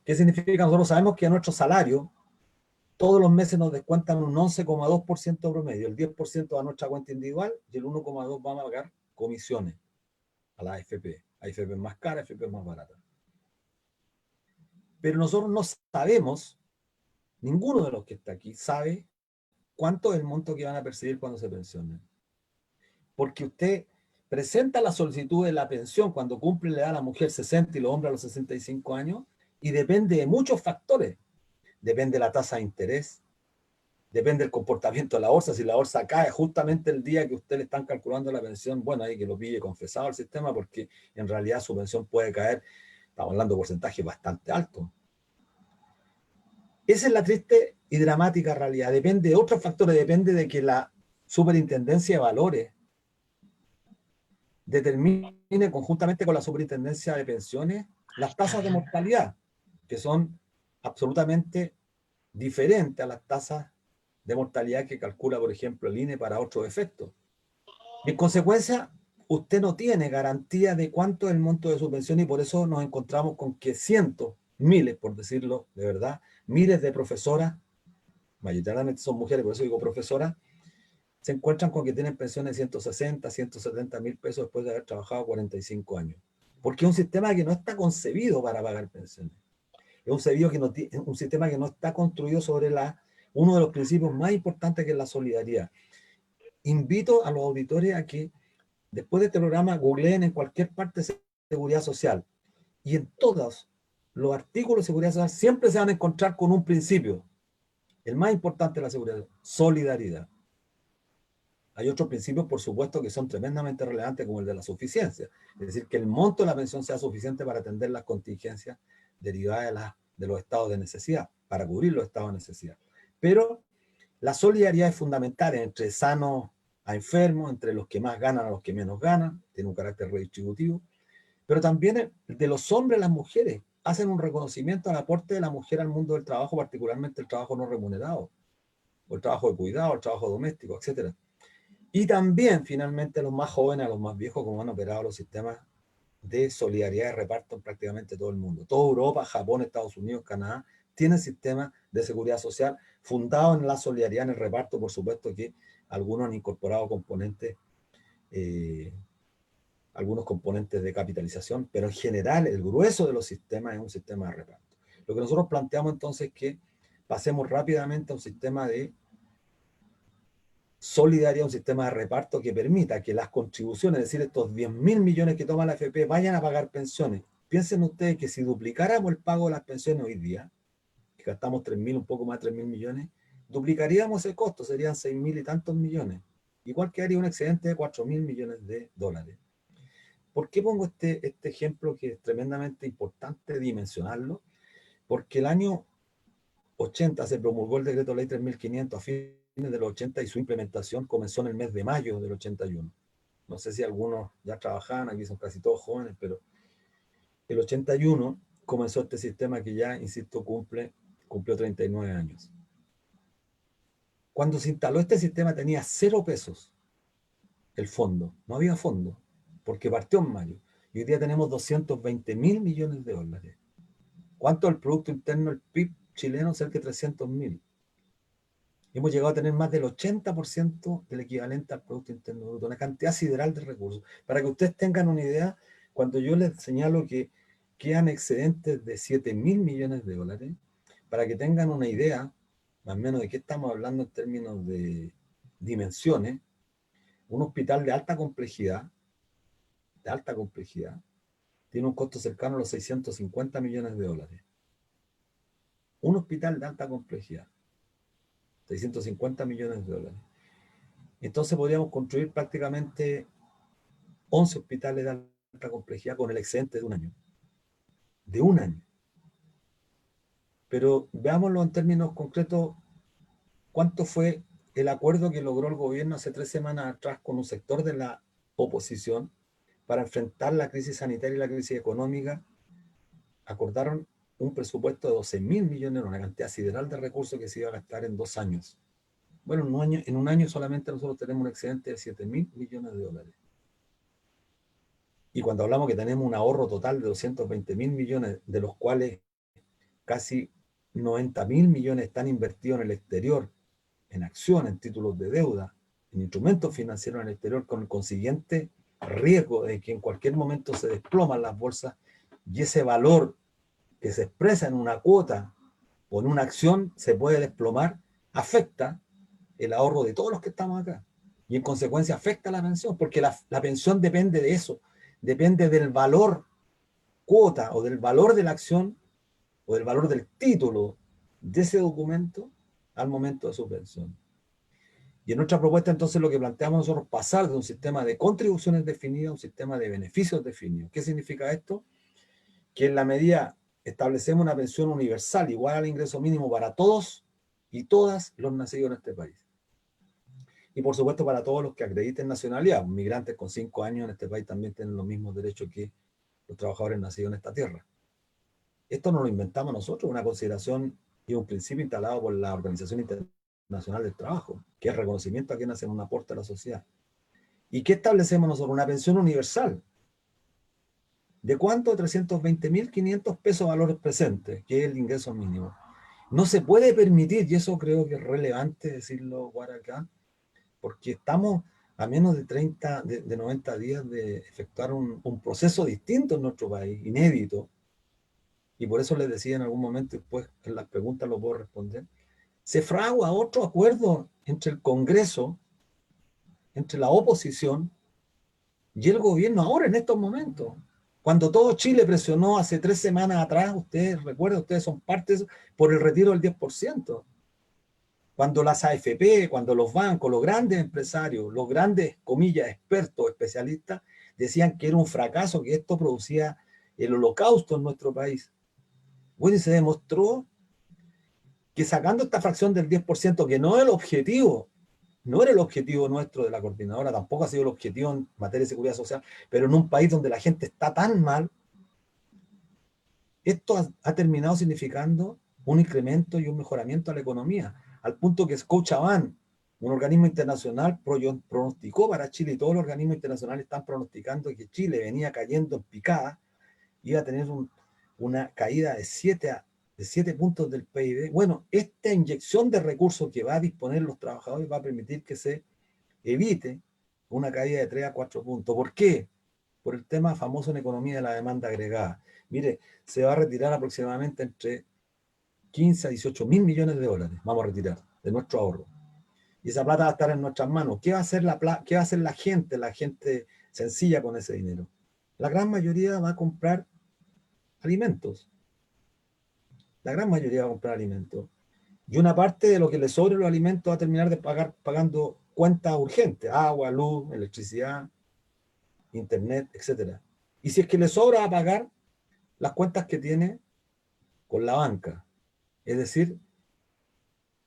¿Qué significa? Nosotros sabemos que a nuestro salario todos los meses nos descuentan un 11,2% promedio, el 10% a nuestra cuenta individual y el 1,2% vamos a pagar comisiones a la AFP. AFP más cara, AFP más barata. Pero nosotros no sabemos, ninguno de los que está aquí sabe cuánto es el monto que van a percibir cuando se pensionen. Porque usted presenta la solicitud de la pensión cuando cumple la edad a la mujer 60 y los hombres a los 65 años y depende de muchos factores. Depende de la tasa de interés, depende del comportamiento de la bolsa. Si la bolsa cae justamente el día que usted le están calculando la pensión, bueno, ahí que lo pille confesado el sistema, porque en realidad su pensión puede caer, estamos hablando de porcentajes bastante altos. Esa es la triste y dramática realidad. Depende de otros factores, depende de que la Superintendencia de Valores determine conjuntamente con la Superintendencia de Pensiones las tasas de mortalidad, que son absolutamente diferentes a las tasas de mortalidad que calcula, por ejemplo, el INE para otros efectos. Y en consecuencia, usted no tiene garantía de cuánto es el monto de su pensión y por eso nos encontramos con que cientos, miles, por decirlo de verdad, miles de profesoras, mayoritariamente son mujeres, por eso digo profesoras, se encuentran con que tienen pensiones de 160, 170 mil pesos después de haber trabajado 45 años. Porque es un sistema que no está concebido para pagar pensiones. Es un sistema que no está construido sobre uno de los principios más importantes, que es la solidaridad. Invito a los auditores a que después de este programa googleen en cualquier parte de seguridad social, y en todos los artículos de seguridad social siempre se van a encontrar con un principio, el más importante de la seguridad: solidaridad. Hay otros principios, por supuesto, que son tremendamente relevantes, como el de la suficiencia, es decir, que el monto de la pensión sea suficiente para atender las contingencias derivadas de los estados de necesidad, para cubrir los estados de necesidad. Pero la solidaridad es fundamental entre sanos a enfermos, entre los que más ganan a los que menos ganan, tiene un carácter redistributivo, pero también de los hombres a las mujeres. Hacen un reconocimiento al aporte de la mujer al mundo del trabajo, particularmente el trabajo no remunerado, o el trabajo de cuidado, el trabajo doméstico, etc. Y también, finalmente, a los más jóvenes, a los más viejos, como han operado los sistemas de solidaridad y reparto en prácticamente todo el mundo. Toda Europa, Japón, Estados Unidos, Canadá, tienen sistemas de seguridad social fundados en la solidaridad, en el reparto. Por supuesto que algunos han incorporado algunos componentes de capitalización, pero en general el grueso de los sistemas es un sistema de reparto. Lo que nosotros planteamos entonces es que pasemos rápidamente a un sistema de solidaridad, un sistema de reparto que permita que las contribuciones, es decir, estos 10.000 millones que toma la AFP, vayan a pagar pensiones. Piensen ustedes que si duplicáramos el pago de las pensiones hoy día, que gastamos 3.000, un poco más de 3.000 millones, duplicaríamos el costo, serían 6.000 y tantos millones. Igual que haría un excedente de 4.000 millones de dólares. ¿Por qué pongo este ejemplo, que es tremendamente importante dimensionarlo? Porque el año 80 se promulgó el decreto ley 3.500 a fines de los 80 y su implementación comenzó en el mes de mayo del 81. No sé si algunos ya trabajaban, aquí son casi todos jóvenes, pero el 81 comenzó este sistema que ya, insisto, cumplió 39 años. Cuando se instaló este sistema tenía 0 pesos el fondo, no había fondo, porque partió en mayo. Y hoy día tenemos 220.000 millones de dólares. ¿Cuánto es el Producto Interno, el PIB chileno? Cerca de 300.000. Hemos llegado a tener más del 80% del equivalente al Producto Interno Bruto, una cantidad sideral de recursos. Para que ustedes tengan una idea, cuando yo les señalo que quedan excedentes de 7.000 millones de dólares, para que tengan una idea, más o menos, de qué estamos hablando en términos de dimensiones, un hospital de alta complejidad, tiene un costo cercano a los 650 millones de dólares. Un hospital de alta complejidad, 650 millones de dólares. Entonces podríamos construir prácticamente 11 hospitales de alta complejidad con el excedente de un año. De un año. Pero veámoslo en términos concretos, ¿cuánto fue el acuerdo que logró el gobierno hace 3 semanas atrás con un sector de la oposición para enfrentar la crisis sanitaria y la crisis económica? Acordaron un presupuesto de 12.000 millones, una cantidad sideral de recursos que se iba a gastar en 2 años. Bueno, en un año solamente nosotros tenemos un excedente de 7.000 millones de dólares. Y cuando hablamos que tenemos un ahorro total de 220.000 millones, de los cuales casi 90.000 millones están invertidos en el exterior, en acciones, en títulos de deuda, en instrumentos financieros en el exterior, con el consiguiente riesgo de que en cualquier momento se desploman las bolsas y ese valor que se expresa en una cuota o en una acción se puede desplomar, afecta el ahorro de todos los que estamos acá. Y en consecuencia afecta la pensión, porque la pensión depende de eso, depende del valor cuota o del valor de la acción o del valor del título de ese documento al momento de su pensión. Y en nuestra propuesta, entonces, lo que planteamos nosotros es pasar de un sistema de contribuciones definidas a un sistema de beneficios definidos. ¿Qué significa esto? Que en la medida establecemos una pensión universal igual al ingreso mínimo para todos y todas los nacidos en este país. Y por supuesto para todos los que acrediten nacionalidad. Migrantes con 5 años en este país también tienen los mismos derechos que los trabajadores nacidos en esta tierra. Esto no lo inventamos nosotros, una consideración y un principio instalado por la Organización Internacional del Trabajo, que es reconocimiento a quienes hacen un aporte a la sociedad. ¿Y qué establecemos nosotros? Una pensión universal. ¿De cuánto? 320.500 pesos valores presentes, que es el ingreso mínimo. No se puede permitir, y eso creo que es relevante decirlo, Guaracá, porque estamos a menos de 90 días de efectuar un proceso distinto en nuestro país, inédito, y por eso les decía en algún momento, y después en las preguntas lo puedo responder, se fragua otro acuerdo entre el Congreso, entre la oposición y el gobierno ahora en estos momentos. Cuando todo Chile presionó hace 3 semanas atrás, ustedes recuerdan, ustedes son partes por el retiro del 10%. Cuando las AFP, cuando los bancos, los grandes empresarios, los grandes, comillas, expertos, especialistas, decían que era un fracaso, que esto producía el holocausto en nuestro país. Bueno, y se demostró que sacando esta fracción del 10%, que no es el objetivo, no era el objetivo nuestro de la coordinadora, tampoco ha sido el objetivo en materia de seguridad social, pero en un país donde la gente está tan mal, esto ha terminado significando un incremento y un mejoramiento a la economía, al punto que Scotiabank, un organismo internacional, pronosticó para Chile, y todos los organismos internacionales están pronosticando que Chile venía cayendo en picada, iba a tener una caída de 7 puntos del PIB. Bueno, esta inyección de recursos que va a disponer los trabajadores va a permitir que se evite una caída de 3 a 4 puntos. ¿Por qué? Por el tema famoso en economía de la demanda agregada. Mire, se va a retirar aproximadamente entre 15 a 18 mil millones de dólares, vamos a retirar de nuestro ahorro. Y esa plata va a estar en nuestras manos. ¿Qué va a hacer la gente sencilla con ese dinero? La gran mayoría va a comprar alimentos. La gran mayoría va a comprar alimentos. Y una parte de lo que le sobre los alimentos va a terminar de pagando cuentas urgentes, agua, luz, electricidad, internet, etc. Y si es que le sobra a pagar las cuentas que tiene con la banca, es decir,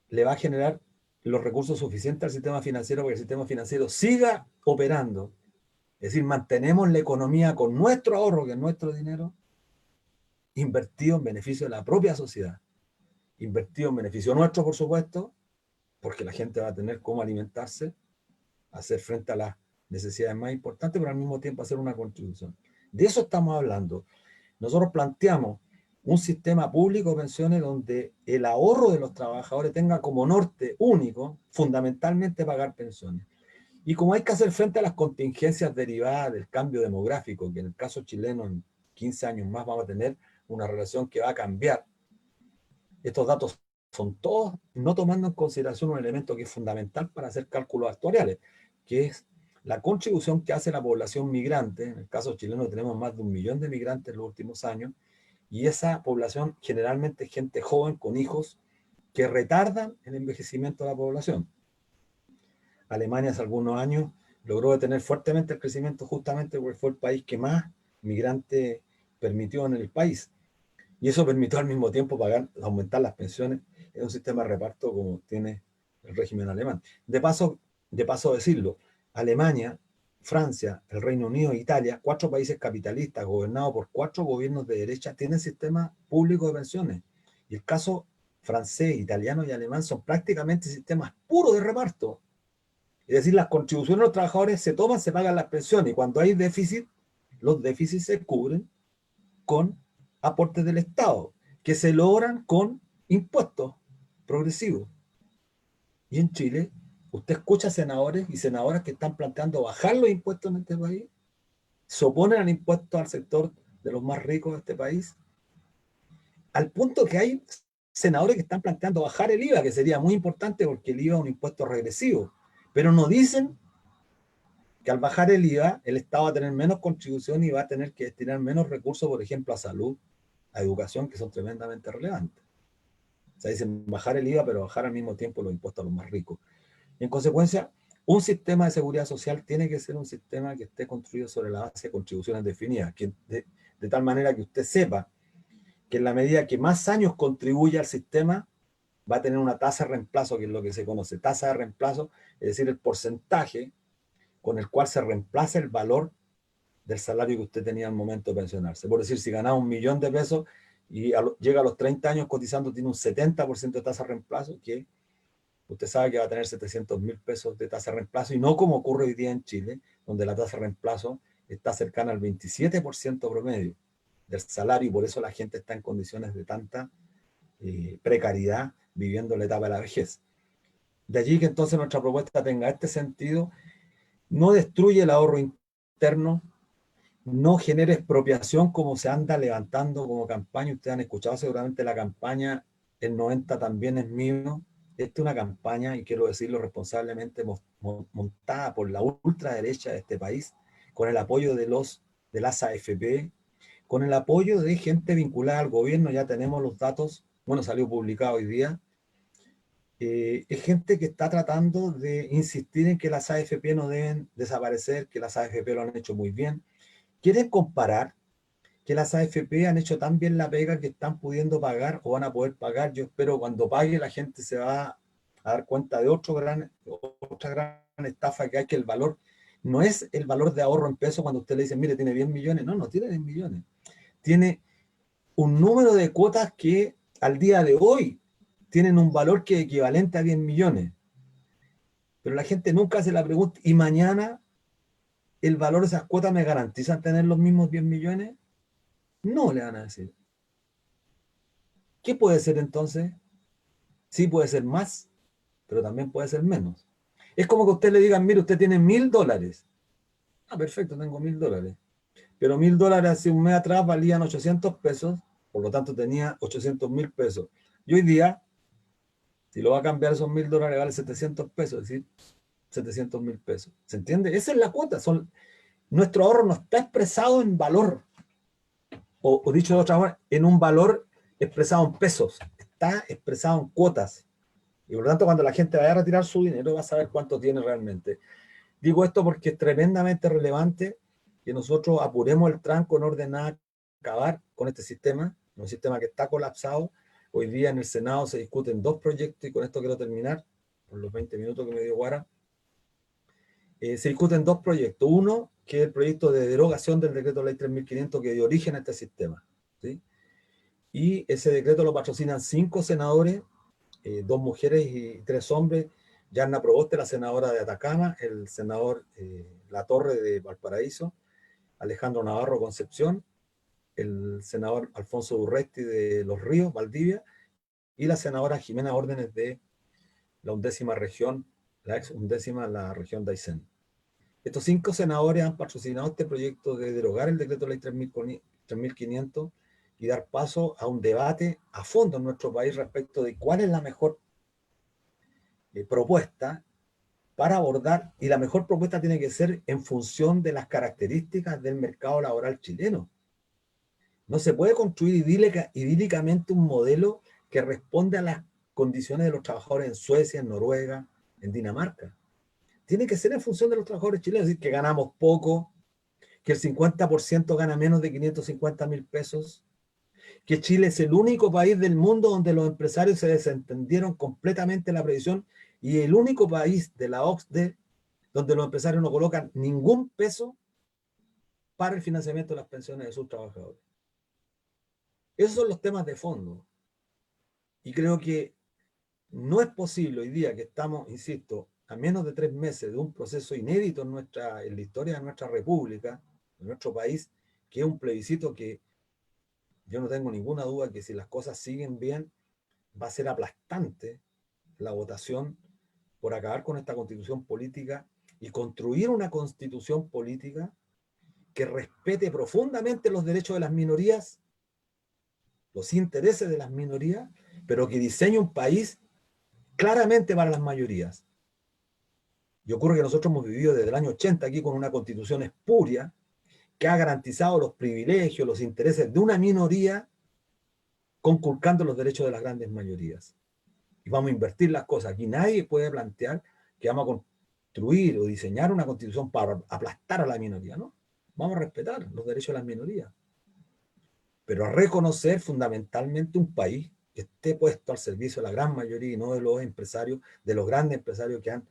le va a generar los recursos suficientes al sistema financiero para que el sistema financiero siga operando. Es decir, mantenemos la economía con nuestro ahorro, que es nuestro dinero, invertido en beneficio de la propia sociedad. Invertido en beneficio nuestro, por supuesto, porque la gente va a tener cómo alimentarse, hacer frente a las necesidades más importantes, pero al mismo tiempo hacer una contribución. De eso estamos hablando. Nosotros planteamos un sistema público de pensiones donde el ahorro de los trabajadores tenga como norte único, fundamentalmente, pagar pensiones. Y como hay que hacer frente a las contingencias derivadas del cambio demográfico, que en el caso chileno en 15 años más vamos a tener una relación que va a cambiar. Estos datos son todos no tomando en consideración un elemento que es fundamental para hacer cálculos actuariales, que es la contribución que hace la población migrante. En el caso chileno tenemos más de 1 millón de migrantes en los últimos años, y esa población generalmente es gente joven con hijos que retardan el envejecimiento de la población. Alemania hace algunos años logró detener fuertemente el crecimiento justamente porque fue el país que más migrantes permitió en el país. Y eso permitió al mismo tiempo aumentar las pensiones en un sistema de reparto como tiene el régimen alemán. De paso decirlo, Alemania, Francia, el Reino Unido e Italia, 4 países capitalistas gobernados por 4 gobiernos de derecha, tienen sistemas públicos de pensiones. Y el caso francés, italiano y alemán son prácticamente sistemas puros de reparto. Es decir, las contribuciones de los trabajadores se toman, se pagan las pensiones, y cuando hay déficit, los déficits se cubren con aportes del Estado, que se logran con impuestos progresivos. Y en Chile, usted escucha senadores y senadoras que están planteando bajar los impuestos en este país, se oponen al impuesto al sector de los más ricos de este país, al punto que hay senadores que están planteando bajar el IVA, que sería muy importante porque el IVA es un impuesto regresivo, pero no dicen que al bajar el IVA, el Estado va a tener menos contribución y va a tener que destinar menos recursos, por ejemplo, a salud, a educación, que son tremendamente relevantes. O sea, dicen bajar el IVA, pero bajar al mismo tiempo los impuestos a los más ricos. Y en consecuencia, un sistema de seguridad social tiene que ser un sistema que esté construido sobre la base de contribuciones definidas, de tal manera que usted sepa que en la medida que más años contribuye al sistema, va a tener una tasa de reemplazo, que es lo que se conoce, tasa de reemplazo, es decir, el porcentaje con el cual se reemplaza el valor del salario que usted tenía al momento de pensionarse. Por decir, si ganaba 1.000.000 de pesos y llega a los 30 años cotizando, tiene un 70% de tasa de reemplazo, que usted sabe que va a tener 700.000 pesos de tasa de reemplazo, y no como ocurre hoy día en Chile, donde la tasa de reemplazo está cercana al 27% promedio del salario, y por eso la gente está en condiciones de tanta precariedad viviendo la etapa de la vejez. De allí que entonces nuestra propuesta tenga este sentido, no destruye el ahorro interno, no genere expropiación como se anda levantando como campaña. Ustedes han escuchado seguramente la campaña El 90 también es mío. Esta es una campaña, y quiero decirlo responsablemente, montada por la ultraderecha de este país, con el apoyo de las AFP, con el apoyo de gente vinculada al gobierno. Ya tenemos los datos, bueno, salió publicado hoy día. Es gente que está tratando de insistir en que las AFP no deben desaparecer, que las AFP lo han hecho muy bien. Quieren comparar que las AFP han hecho tan bien la pega que están pudiendo pagar o van a poder pagar. Yo espero cuando pague la gente se va a dar cuenta de otra gran estafa que hay, que el valor no es el valor de ahorro en pesos. Cuando usted le dice, mire, tiene 10 millones, no tiene 10 millones. Tiene un número de cuotas que al día de hoy tienen un valor que es equivalente a 10 millones. Pero la gente nunca hace la pregunta, ¿y mañana el valor de esas cuotas me garantizan tener los mismos 10 millones? No, le van a decir. ¿Qué puede ser entonces? Sí, puede ser más, pero también puede ser menos. Es como que usted le digan, mire, usted tiene $1.000. Ah, perfecto, tengo $1.000. Pero $1.000 hace un mes atrás valían 800 pesos, por lo tanto tenía 800.000 pesos. Y hoy día, si lo va a cambiar, esos $1.000 vale 700 pesos, es decir, 700.000 pesos. ¿Se entiende? Esa es la cuota. Nuestro ahorro no está expresado en valor, o dicho de otra forma, en un valor expresado en pesos, está expresado en cuotas. Y por lo tanto, cuando la gente vaya a retirar su dinero, va a saber cuánto tiene realmente. Digo esto porque es tremendamente relevante que nosotros apuremos el tranco en orden a acabar con este sistema, un sistema que está colapsado. Hoy día en el Senado se discuten 2 proyectos, y con esto quiero terminar, por los 20 minutos que me dio Guara. Se discuten 2 proyectos. Uno, que es el proyecto de derogación del decreto ley 3.500 que dio origen a este sistema, ¿sí? Y ese decreto lo patrocinan 5 senadores, 2 mujeres y 3 hombres. Yarna Proboste, la senadora de Atacama, el senador Latorre de Valparaíso, Alejandro Navarro Concepción, el senador Alfonso Urresti de Los Ríos, Valdivia, y la senadora Jimena Órdenes de la 11ª región, la ex 11ª, la región de Aysén. Estos 5 senadores han patrocinado este proyecto de derogar el decreto ley 3.500 y dar paso a un debate a fondo en nuestro país respecto de cuál es la mejor propuesta para abordar, y la mejor propuesta tiene que ser en función de las características del mercado laboral chileno. No se puede construir idílicamente un modelo que responde a las condiciones de los trabajadores en Suecia, en Noruega, en Dinamarca. Tiene que ser en función de los trabajadores chilenos, es decir, que ganamos poco, que el 50% gana menos de 550.000 pesos, que Chile es el único país del mundo donde los empresarios se desentendieron completamente la previsión, y el único país de la OCDE donde los empresarios no colocan ningún peso para el financiamiento de las pensiones de sus trabajadores. Esos son los temas de fondo. Y creo que no es posible hoy día, que estamos, insisto, a menos de 3 meses de un proceso inédito en la historia de nuestra república, de nuestro país, que es un plebiscito que yo no tengo ninguna duda que si las cosas siguen bien, va a ser aplastante la votación por acabar con esta constitución política y construir una constitución política que respete profundamente los derechos de las minorías, los intereses de las minorías, pero que diseñe un país claramente para las mayorías. Y ocurre que nosotros hemos vivido desde el año 80 aquí con una constitución espuria que ha garantizado los privilegios, los intereses de una minoría conculcando los derechos de las grandes mayorías. Y vamos a invertir las cosas. Aquí nadie puede plantear que vamos a construir o diseñar una constitución para aplastar a la minoría, ¿no? Vamos a respetar los derechos de las minorías, pero a reconocer fundamentalmente un país que esté puesto al servicio de la gran mayoría y no de los empresarios, de los grandes empresarios que han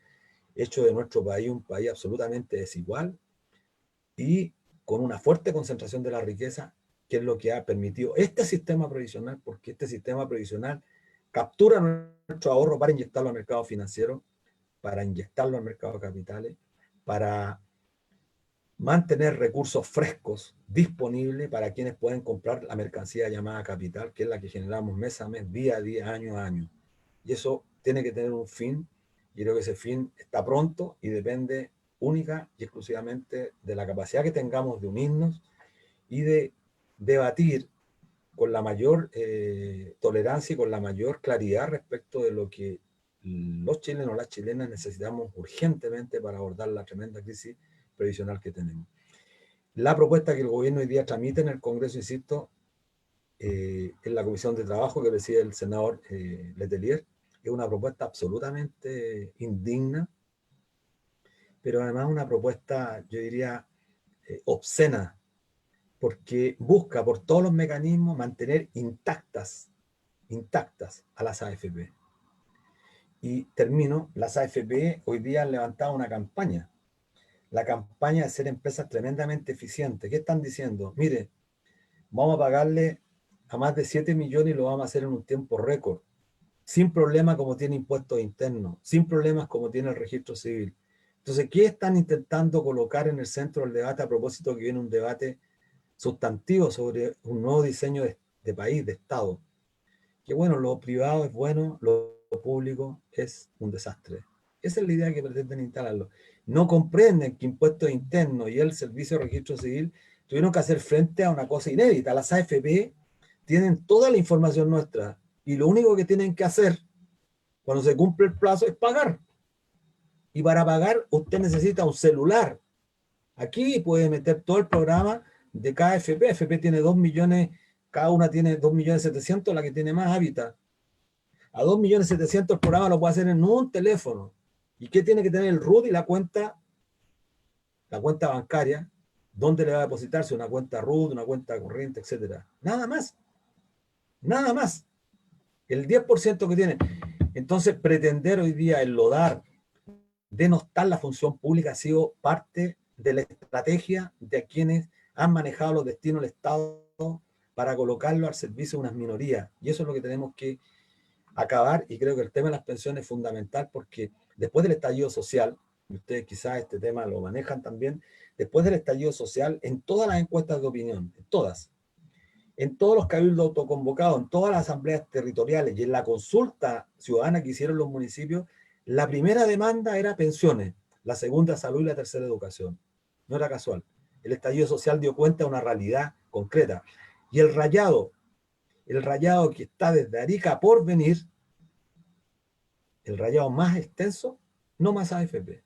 hecho de nuestro país un país absolutamente desigual y con una fuerte concentración de la riqueza, que es lo que ha permitido este sistema previsional, porque este sistema previsional captura nuestro ahorro para inyectarlo al mercado financiero, para inyectarlo al mercado de capitales, para mantener recursos frescos disponibles para quienes pueden comprar la mercancía llamada capital, que es la que generamos mes a mes, día a día, año a año. Y eso tiene que tener un fin, y creo que ese fin está pronto y depende única y exclusivamente de la capacidad que tengamos de unirnos y de debatir con la mayor tolerancia y con la mayor claridad respecto de lo que los chilenos o las chilenas necesitamos urgentemente para abordar la tremenda crisis previsional que tenemos. La propuesta que el gobierno hoy día tramita en el Congreso, insisto, en la Comisión de Trabajo que preside el senador Letelier, es una propuesta absolutamente indigna, pero además una propuesta, yo diría, obscena, porque busca por todos los mecanismos mantener intactas a las AFP. Y termino, las AFP hoy día han levantado una campaña, la campaña de ser empresas tremendamente eficientes. ¿Qué están diciendo? Mire, vamos a pagarle a más de 7 millones y lo vamos a hacer en un tiempo récord, sin problemas como tiene impuestos internos, sin problemas como tiene el registro civil. Entonces, ¿qué están intentando colocar en el centro del debate a propósito que viene un debate sustantivo sobre un nuevo diseño de país, de Estado? Que bueno, lo privado es bueno, lo público es un desastre. Esa es la idea que pretenden instalarlo. No comprenden que impuestos internos y el Servicio de Registro Civil tuvieron que hacer frente a una cosa inédita. Las AFP tienen toda la información nuestra y lo único que tienen que hacer cuando se cumple el plazo es pagar. Y para pagar usted necesita un celular. Aquí puede meter todo el programa de cada AFP. AFP tiene 2 millones, cada una tiene 2.700.000, la que tiene más hábitat. A 2.700.000 el programa lo puede hacer en un teléfono. ¿Y qué tiene que tener el RUT y la cuenta bancaria? ¿Dónde le va a depositarse una cuenta RUT, una cuenta corriente, etcétera? Nada más. Nada más. El 10% que tiene. Entonces, pretender hoy día enlodar, denostar la función pública ha sido parte de la estrategia de quienes han manejado los destinos del Estado para colocarlo al servicio de unas minorías. Y eso es lo que tenemos que acabar, y creo que el tema de las pensiones es fundamental porque después del estallido social, y ustedes quizás este tema lo manejan también, después del estallido social, en todas las encuestas de opinión, en todos los cabildos autoconvocados, en todas las asambleas territoriales y en la consulta ciudadana que hicieron los municipios, la primera demanda era pensiones, la segunda salud y la tercera educación. No era casual. El estallido social dio cuenta de una realidad concreta. Y el rayado que está desde Arica a Porvenir, el rayado más extenso, no más AFP.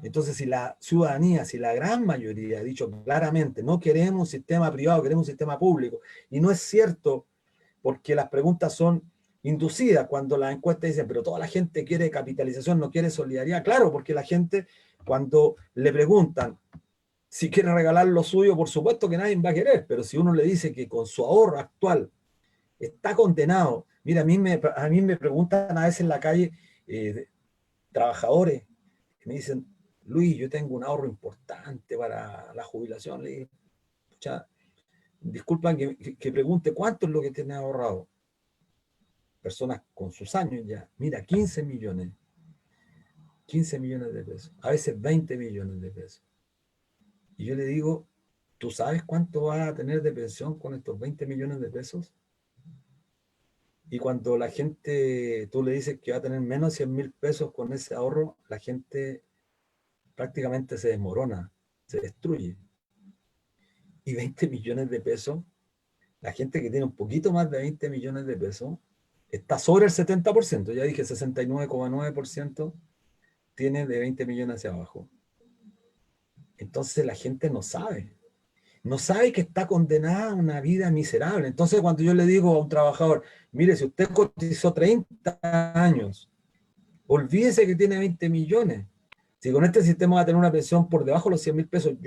Entonces, si la ciudadanía, si la gran mayoría ha dicho claramente, no queremos un sistema privado, queremos un sistema público, y no es cierto porque las preguntas son inducidas cuando las encuestas dicen, pero toda la gente quiere capitalización, no quiere solidaridad. Claro, porque la gente, cuando le preguntan si quiere regalar lo suyo, por supuesto que nadie va a querer, pero si uno le dice que con su ahorro actual está condenado. Mira, a mí me preguntan a veces en la calle trabajadores que me dicen, Luis, yo tengo un ahorro importante para la jubilación. Le digo, disculpan que pregunte cuánto es lo que tiene ahorrado. Personas con sus años ya. Mira, 15 millones. 15 millones de pesos. A veces 20 millones de pesos. Y yo le digo, ¿tú sabes cuánto vas a tener de pensión con estos 20 millones de pesos? Y cuando la gente, tú le dices que va a tener menos de 100.000 pesos con ese ahorro, la gente prácticamente se desmorona, se destruye. Y 20 millones de pesos, la gente que tiene un poquito más de 20 millones de pesos, está sobre el 70%, ya dije 69,9% tiene de 20 millones hacia abajo. Entonces la gente no sabe. no sabe que está condenada a una vida miserable. Entonces, cuando yo le digo a un trabajador, mire, si usted cotizó 30 años, olvídese que tiene 20 millones. Si con este sistema va a tener una pensión por debajo de los 100.000 pesos, es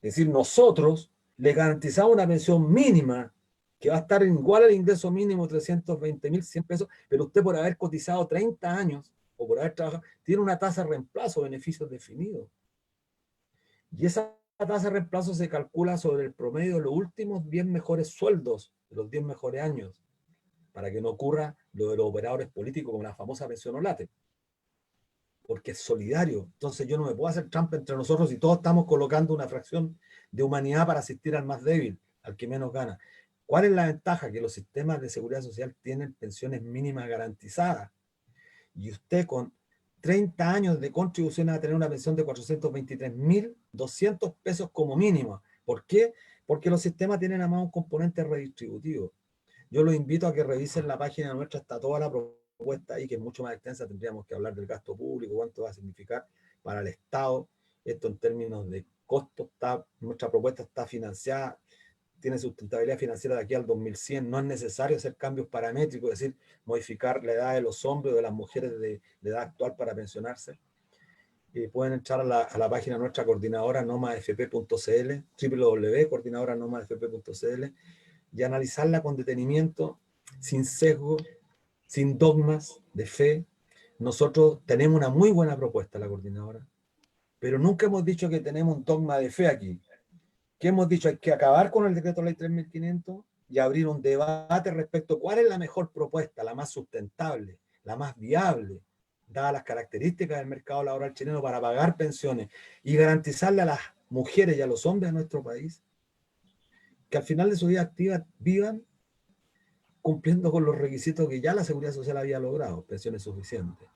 decir, nosotros le garantizamos una pensión mínima que va a estar igual al ingreso mínimo, 320.100 pesos, pero usted por haber cotizado 30 años o por haber trabajado, tiene una tasa de reemplazo, beneficios definidos. Y esa tasa de reemplazo se calcula sobre el promedio de los últimos 10 mejores sueldos, de los 10 mejores años, para que no ocurra lo de los operadores políticos como la famosa pensión OLATE. Porque es solidario. Entonces yo no me puedo hacer trampa entre nosotros y todos estamos colocando una fracción de humanidad para asistir al más débil, al que menos gana. ¿Cuál es la ventaja? Que los sistemas de seguridad social tienen pensiones mínimas garantizadas. Y usted con 30 años de contribución va a tener una pensión de 423.200 pesos como mínimo. ¿Por qué? Porque los sistemas tienen además un componente redistributivo. Yo los invito a que revisen la página nuestra, está toda la propuesta ahí, que es mucho más extensa. Tendríamos que hablar del gasto público, cuánto va a significar para el Estado. Esto en términos de costo, nuestra propuesta está financiada, tiene sustentabilidad financiera de aquí al 2100. No es necesario hacer cambios paramétricos, es decir, modificar la edad de los hombres o de las mujeres de edad actual para pensionarse. Pueden entrar a la página nuestra coordinadora nomadfp.cl, www.coordinadoranomafp.cl, y analizarla con detenimiento, sin sesgo, sin dogmas de fe. Nosotros tenemos una muy buena propuesta, la coordinadora, pero nunca hemos dicho que tenemos un dogma de fe aquí. ¿Qué hemos dicho? Hay que acabar con el decreto ley 3500 y abrir un debate respecto a cuál es la mejor propuesta, la más sustentable, la más viable, dadas las características del mercado laboral chileno, para pagar pensiones y garantizarle a las mujeres y a los hombres de nuestro país que al final de su vida activa vivan cumpliendo con los requisitos que ya la Seguridad Social había logrado, pensiones suficientes,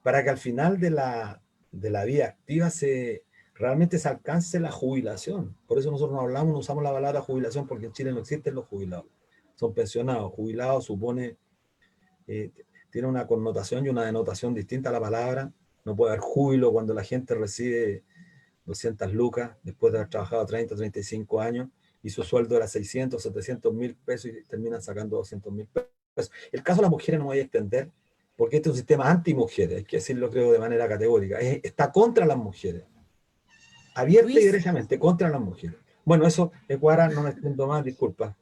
para que al final de la vida activa realmente se alcance la jubilación. Por eso nosotros no usamos la palabra jubilación, porque en Chile no existen los jubilados, son pensionados. Jubilado supone, tiene una connotación y una denotación distinta a la palabra. No puede haber júbilo cuando la gente recibe 200 lucas después de haber trabajado 30, 35 años, y su sueldo era 600, 700.000 pesos y terminan sacando 200.000 pesos. El caso de las mujeres no voy a extender, porque este es un sistema anti-mujeres, hay que decirlo, creo, de manera categórica. Está contra las mujeres, abierta y derechamente contra las mujeres. Bueno, eso, Ecuadra, no me extiendo más, disculpa.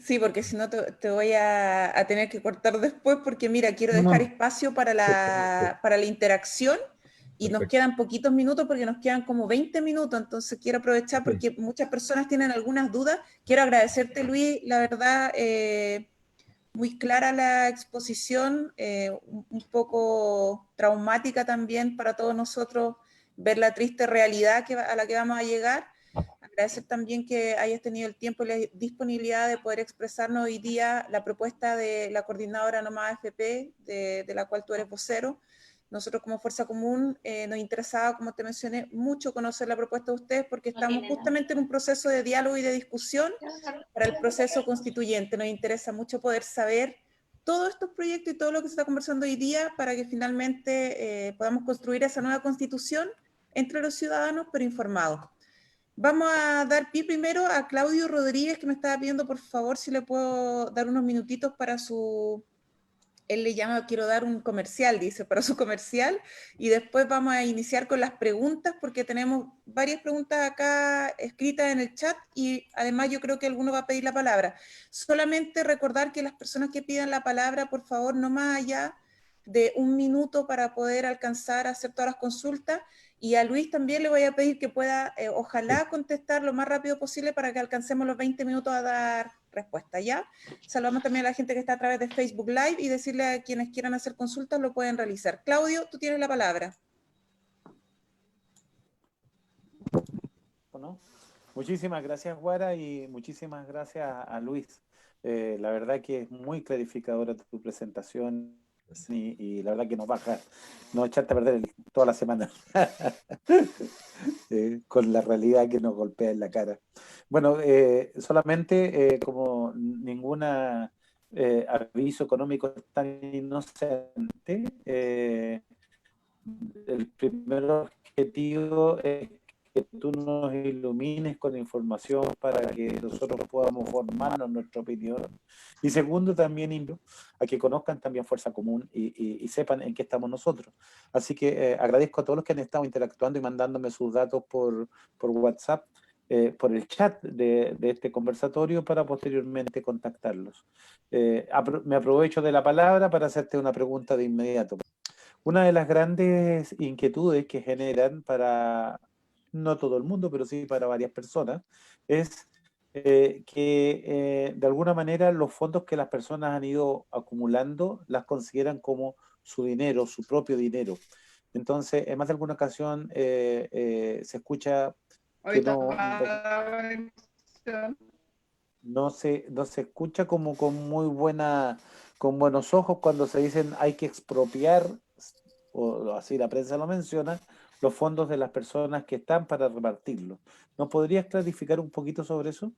Sí, porque si no te voy a tener que cortar después, porque mira, quiero dejar espacio para la interacción y nos quedan poquitos minutos, porque nos quedan como 20 minutos, entonces quiero aprovechar porque muchas personas tienen algunas dudas. Quiero agradecerte, Luis, la verdad, muy clara la exposición, un poco traumática también para todos nosotros ver la triste realidad a la que vamos a llegar. Agradecer también que hayas tenido el tiempo y la disponibilidad de poder expresarnos hoy día la propuesta de la coordinadora Nómada FP, de la cual tú eres vocero. Nosotros como Fuerza Común nos interesaba, como te mencioné, mucho conocer la propuesta de ustedes, porque estamos justamente en un proceso de diálogo y de discusión para el proceso constituyente. Nos interesa mucho poder saber todos estos proyectos y todo lo que se está conversando hoy día, para que finalmente podamos construir esa nueva constitución entre los ciudadanos, pero informados. Vamos a dar pie primero a Claudio Rodríguez, que me estaba pidiendo, por favor, si le puedo dar unos minutitos para su... Él le llama, quiero dar un comercial, dice, para su comercial, y después vamos a iniciar con las preguntas, porque tenemos varias preguntas acá escritas en el chat, y además yo creo que alguno va a pedir la palabra. Solamente recordar que las personas que pidan la palabra, por favor, no más allá de un minuto para poder alcanzar a hacer todas las consultas, y a Luis también le voy a pedir que pueda, ojalá, contestar lo más rápido posible para que alcancemos los 20 minutos a dar respuesta, ¿ya? Saludamos también a la gente que está a través de Facebook Live y decirle a quienes quieran hacer consultas lo pueden realizar. Claudio, tú tienes la palabra. Bueno, muchísimas gracias, Guara, y muchísimas gracias a Luis. La verdad que es muy clarificadora tu presentación y la verdad que nos baja, no echarte a perder toda la semana con la realidad que nos golpea en la cara. Bueno, solamente como ninguna aviso económico es tan inocente, el primer objetivo es que tú nos ilumines con información para que nosotros podamos formarnos nuestra opinión. Y segundo, también invito a que conozcan también Fuerza Común y sepan en qué estamos nosotros. Así que agradezco a todos los que han estado interactuando y mandándome sus datos por WhatsApp, por el chat de este conversatorio para posteriormente contactarlos. Me aprovecho de la palabra para hacerte una pregunta de inmediato. Una de las grandes inquietudes que generan para, no todo el mundo, pero sí para varias personas, es que de alguna manera los fondos que las personas han ido acumulando las consideran como su dinero, su propio dinero. Entonces, en más de alguna ocasión se escucha que no se escucha como con con buenos ojos cuando se dicen hay que expropiar, o así la prensa lo menciona, los fondos de las personas que están para repartirlos. ¿Nos podrías clarificar un poquito sobre eso?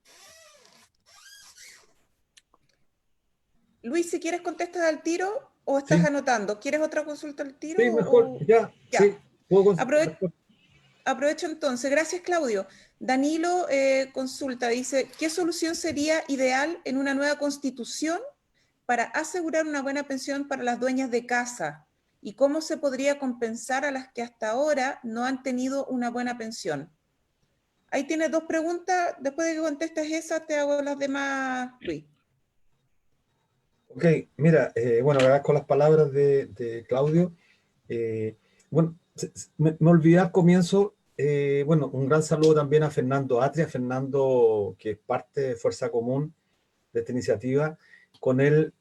Luis, si quieres contestas al tiro o estás Sí. anotando. ¿Quieres otra consulta al tiro? Sí, mejor, ya. Sí, puedo Aprovecho entonces. Gracias, Claudio. Danilo consulta, dice, ¿qué solución sería ideal en una nueva constitución para asegurar una buena pensión para las dueñas de casa? ¿Y cómo se podría compensar a las que hasta ahora no han tenido una buena pensión? Ahí tienes dos preguntas. Después de que contestes esa, te hago las demás, Luis. Ok, mira, bueno, agradezco las palabras de Claudio. Bueno, me olvidé al comienzo, bueno, un gran saludo también a Fernando Atria, Fernando que es parte de Fuerza Común de esta iniciativa. Con él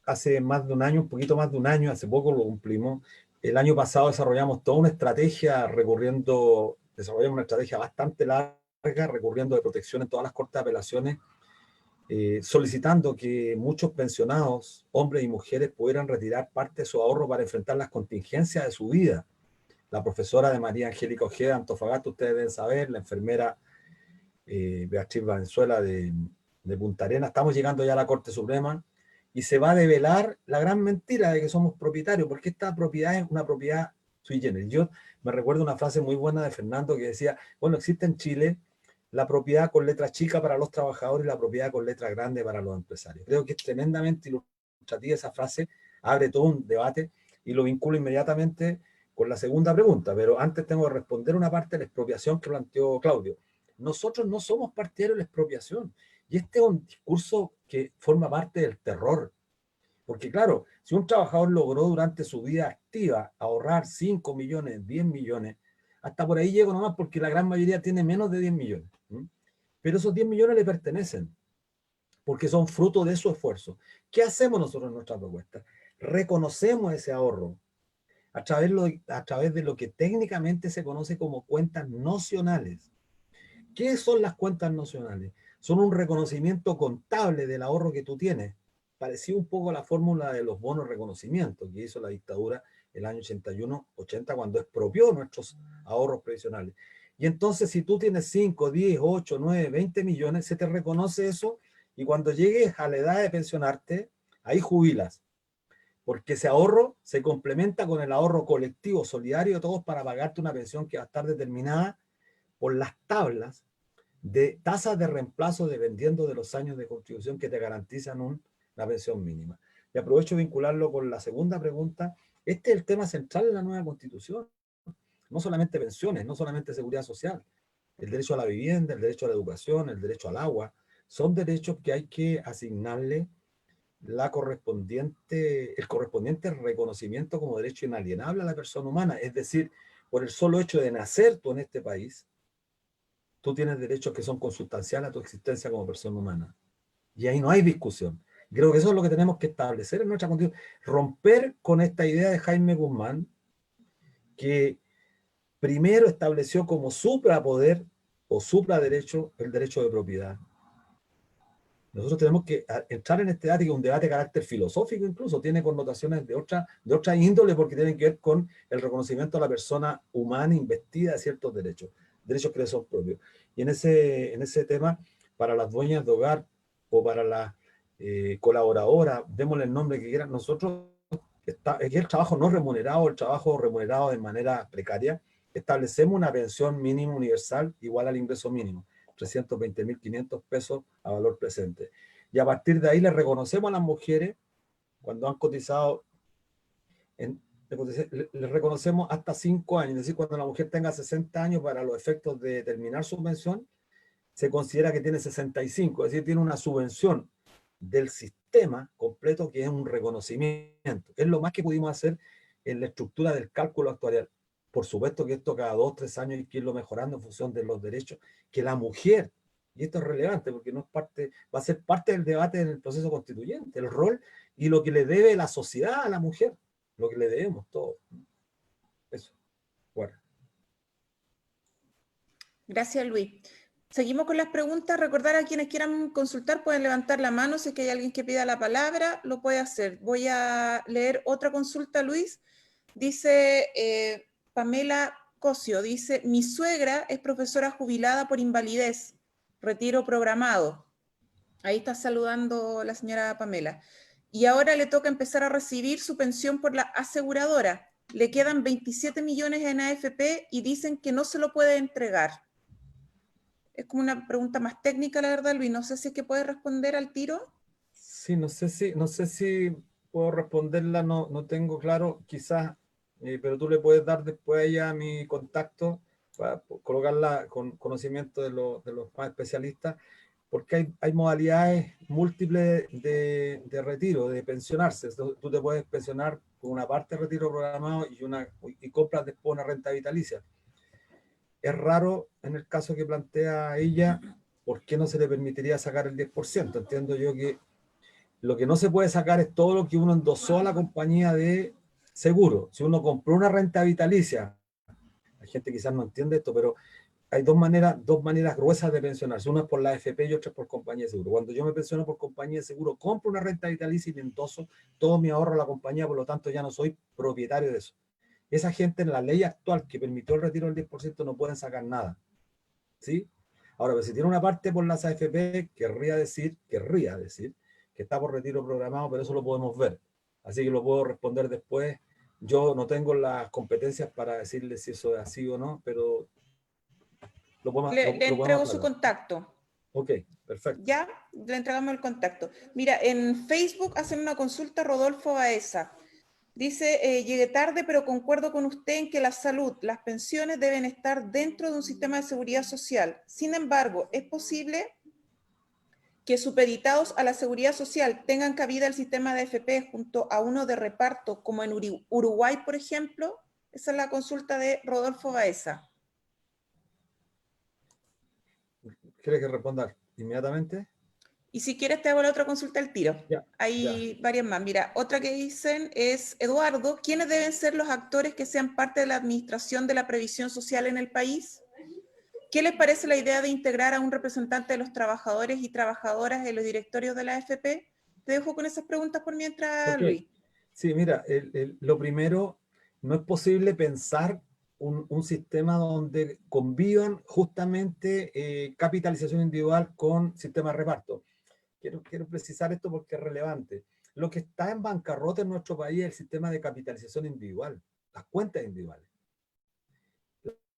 hace más de un año, un poquito más de un año, hace poco lo cumplimos. El año pasado desarrollamos toda una estrategia desarrollamos una estrategia bastante larga, recurriendo de protección en todas las cortes de apelaciones, solicitando que muchos pensionados, hombres y mujeres, pudieran retirar parte de su ahorro para enfrentar las contingencias de su vida. La profesora de María Angélica Ojeda, Antofagasta, ustedes deben saber, la enfermera Beatriz Valenzuela de Punta Arenas. Estamos llegando ya a la Corte Suprema y se va a develar la gran mentira de que somos propietarios, porque esta propiedad es una propiedad sui generis. Yo me recuerdo una frase muy buena de Fernando que decía, bueno, existe en Chile la propiedad con letra chica para los trabajadores y la propiedad con letra grande para los empresarios. Creo que es tremendamente ilustrativa esa frase, abre todo un debate y lo vinculo inmediatamente con la segunda pregunta, pero antes tengo que responder una parte de la expropiación que planteó Claudio. Nosotros no somos partidarios de la expropiación, y este es un discurso que forma parte del terror, porque claro, si un trabajador logró durante su vida activa ahorrar 5 millones, 10 millones, hasta por ahí llego nomás porque la gran mayoría tiene menos de 10 millones. Pero esos 10 millones le pertenecen, porque son fruto de su esfuerzo. ¿Qué hacemos nosotros en nuestra propuesta? Reconocemos ese ahorro a través de lo que técnicamente se conoce como cuentas nocionales. ¿Qué son las cuentas nocionales? Son un reconocimiento contable del ahorro que tú tienes, parecido un poco a la fórmula de los bonos reconocimiento que hizo la dictadura el año 81-80 cuando expropió nuestros ahorros previsionales. Y entonces si tú tienes 5, 10, 8, 9, 20 millones, se te reconoce eso y cuando llegues a la edad de pensionarte, ahí jubilas. Porque ese ahorro se complementa con el ahorro colectivo, solidario de todos para pagarte una pensión que va a estar determinada por las tablas de tasas de reemplazo dependiendo de los años de contribución que te garantizan una pensión mínima. Y aprovecho de vincularlo con la segunda pregunta. Este es el tema central de la nueva Constitución. No solamente pensiones, no solamente seguridad social. El derecho a la vivienda, el derecho a la educación, el derecho al agua, son derechos que hay que asignarle el correspondiente reconocimiento como derecho inalienable a la persona humana. Es decir, por el solo hecho de nacer tú en este país, tú tienes derechos que son consustanciales a tu existencia como persona humana. Y ahí no hay discusión. Creo que eso es lo que tenemos que establecer en nuestra Constitución. Romper con esta idea de Jaime Guzmán, que primero estableció como suprapoder o supraderecho el derecho de propiedad. Nosotros tenemos que entrar en este debate, que es un debate de carácter filosófico incluso, tiene connotaciones de otra índole porque tienen que ver con el reconocimiento a la persona humana investida de ciertos derechos que le son propios. Y en ese tema, para las dueñas de hogar o para las colaboradoras, démosle el nombre que quieran, nosotros, el trabajo no remunerado, el trabajo remunerado de manera precaria, establecemos una pensión mínima universal igual al ingreso mínimo, 320.500 pesos a valor presente. Y a partir de ahí le reconocemos a las mujeres, cuando han cotizado, le reconocemos hasta 5 años, es decir, cuando la mujer tenga 60 años para los efectos de terminar su pensión, se considera que tiene 65, es decir, tiene una subvención del sistema completo que es un reconocimiento. Es lo más que pudimos hacer en la estructura del cálculo actuarial. Por supuesto que esto cada 2 o 3 años hay que irlo mejorando en función de los derechos que la mujer, y esto es relevante porque no es parte, va a ser parte del debate en el proceso constituyente, el rol y lo que le debe la sociedad a la mujer, lo que le debemos todos. Eso. Bueno. Gracias, Luis. Seguimos con las preguntas. Recordar a quienes quieran consultar pueden levantar la mano. Si es que hay alguien que pida la palabra, lo puede hacer. Voy a leer otra consulta, Luis. Dice Pamela Cosio, dice, mi suegra es profesora jubilada por invalidez, retiro programado. Ahí está saludando la señora Pamela. Y ahora le toca empezar a recibir su pensión por la aseguradora. Le quedan 27 millones en AFP y dicen que no se lo puede entregar. Es como una pregunta más técnica, la verdad, Luis. No sé si es que puede responder al tiro. Sí, no sé si puedo responderla, no tengo claro, quizás, pero tú le puedes dar después a ella mi contacto para colocarla con conocimiento de los más especialistas, porque hay modalidades múltiples de retiro, de pensionarse. Tú te puedes pensionar con una parte de retiro programado y compras después una renta vitalicia. Es raro en el caso que plantea ella, ¿por qué no se le permitiría sacar el 10%? Entiendo yo que lo que no se puede sacar es todo lo que uno endosó a la compañía de seguro. Si uno compró una renta vitalicia, la gente quizás no entiende esto, pero hay dos maneras gruesas de pensionarse. Una es por la AFP y otra es por compañía de seguro. Cuando yo me pensiono por compañía de seguro, compro una renta vitalicia y le endoso todo mi ahorro a la compañía, por lo tanto ya no soy propietario de eso. Esa gente en la ley actual que permitió el retiro del 10% no pueden sacar nada. ¿Sí? Ahora, pues si tiene una parte por las AFP, querría decir que está por retiro programado, pero eso lo podemos ver. Así que lo puedo responder después. Yo no tengo las competencias para decirle si eso es así o no, pero lo podemos entrego su aclarar. contacto. Ok, perfecto. Ya, le entregamos el contacto. Mira, en Facebook hacen una consulta Rodolfo Baeza. Dice, llegué tarde, pero concuerdo con usted en que la salud, las pensiones deben estar dentro de un sistema de seguridad social. Sin embargo, ¿es posible que supeditados a la seguridad social tengan cabida el sistema de AFP junto a uno de reparto, como en Uruguay, por ejemplo? Esa es la consulta de Rodolfo Baeza. ¿Quieres que responda inmediatamente? Y si quieres te hago la otra consulta al tiro. Ya, Hay varias más. Mira, otra que dicen es, Eduardo, ¿quiénes deben ser los actores que sean parte de la administración de la previsión social en el país? ¿Qué les parece la idea de integrar a un representante de los trabajadores y trabajadoras en los directorios de la AFP? Te dejo con esas preguntas por mientras, okay. Luis. Sí, mira, lo primero, no es posible pensar un sistema donde convivan justamente capitalización individual con sistema de reparto. Quiero precisar esto porque es relevante. Lo que está en bancarrota en nuestro país es el sistema de capitalización individual, las cuentas individuales.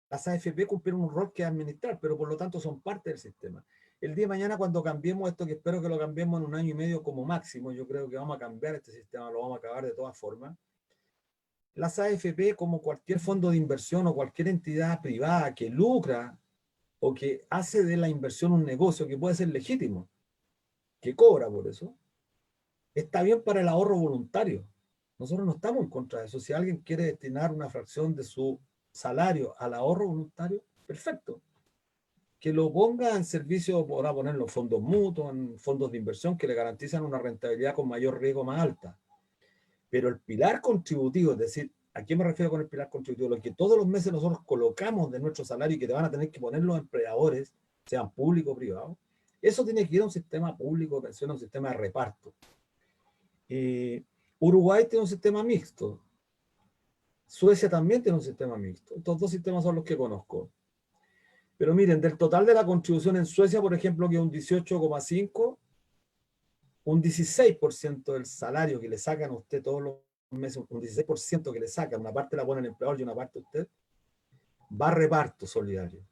Las AFP cumplieron un rol que es administrar, pero por lo tanto son parte del sistema. El día de mañana cuando cambiemos esto, que espero que lo cambiemos en 1 año y medio como máximo, yo creo que vamos a cambiar este sistema, lo vamos a acabar de todas formas. Las AFP, como cualquier fondo de inversión o cualquier entidad privada que lucra o que hace de la inversión un negocio que puede ser legítimo, que cobra por eso, está bien para el ahorro voluntario. Nosotros no estamos en contra de eso. Si alguien quiere destinar una fracción de su salario al ahorro voluntario, perfecto. Que lo ponga en servicio, podrá ponerlo en fondos mutuos, en fondos de inversión que le garantizan una rentabilidad con mayor riesgo más alta. Pero el pilar contributivo, es decir, ¿a qué me refiero con el pilar contributivo? Lo que todos los meses nosotros colocamos de nuestro salario y que te van a tener que poner los empleadores, sean públicos o privados, eso tiene que ir a un sistema público de pensión, a un sistema de reparto. Uruguay tiene un sistema mixto. Suecia también tiene un sistema mixto. Estos dos sistemas son los que conozco. Pero miren, del total de la contribución en Suecia, por ejemplo, que es un 18,5, un 16% del salario que le sacan a usted todos los meses, un 16% que le sacan, una parte la pone el empleador y una parte usted, va a reparto solidario.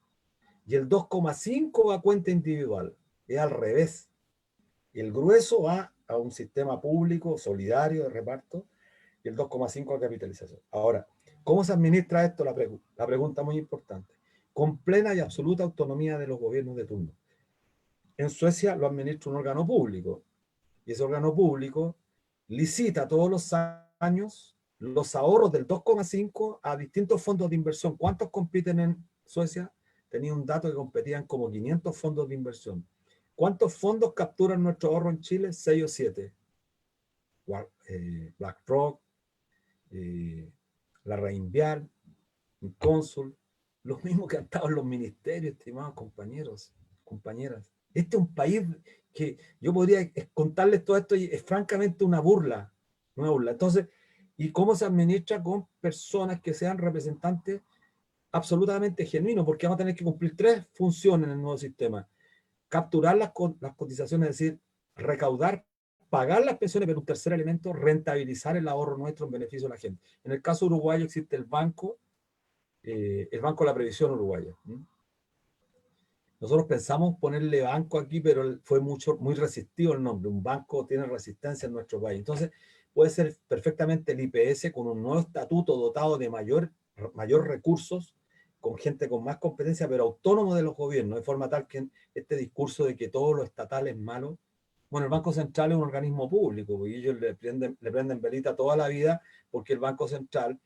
Y el 2,5 va a cuenta individual. Es al revés. El grueso va a un sistema público, solidario, de reparto, y el 2,5 a capitalización. Ahora, ¿cómo se administra esto? La pregunta muy importante. Con plena y absoluta autonomía de los gobiernos de turno. En Suecia lo administra un órgano público, y ese órgano público licita todos los años los ahorros del 2,5 a distintos fondos de inversión. ¿Cuántos compiten en Suecia? Tenía un dato que competían como 500 fondos de inversión. ¿Cuántos fondos capturan nuestro ahorro en Chile? 6 o 7. BlackRock, la Reinvial, Consul, los mismos que han estado en los ministerios, estimados compañeros, compañeras. Este es un país que yo podría contarles todo esto y es francamente una burla. Una burla. Entonces, ¿y cómo se administra? Con personas que sean representantes absolutamente genuinos, porque vamos a tener que cumplir 3 funciones en el nuevo sistema. Capturar las cotizaciones, es decir, recaudar, pagar las pensiones, pero un tercer elemento, rentabilizar el ahorro nuestro en beneficio de la gente. En el caso uruguayo existe el Banco de la Previsión Uruguaya. Nosotros pensamos ponerle banco aquí, pero fue muy resistido el nombre. Un banco tiene resistencia en nuestro país. Entonces, puede ser perfectamente el IPS con un nuevo estatuto dotado de mayor recursos, con gente con más competencia, pero autónomo de los gobiernos, de forma tal que este discurso de que todo lo estatal es malo. Bueno, el Banco Central es un organismo público, y ellos le prenden velita toda la vida, porque el Banco Central,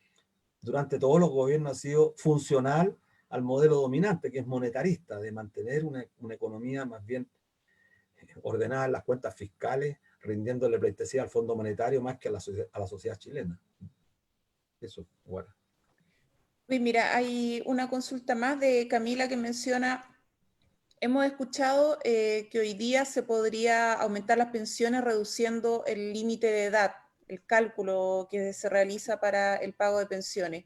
durante todos los gobiernos, ha sido funcional al modelo dominante, que es monetarista, de mantener una economía más bien ordenada en las cuentas fiscales, rindiéndole pleitesía al Fondo Monetario más que a la sociedad chilena. Eso, bueno. Mira, hay una consulta más de Camila que menciona: hemos escuchado que hoy día se podría aumentar las pensiones reduciendo el límite de edad, el cálculo que se realiza para el pago de pensiones.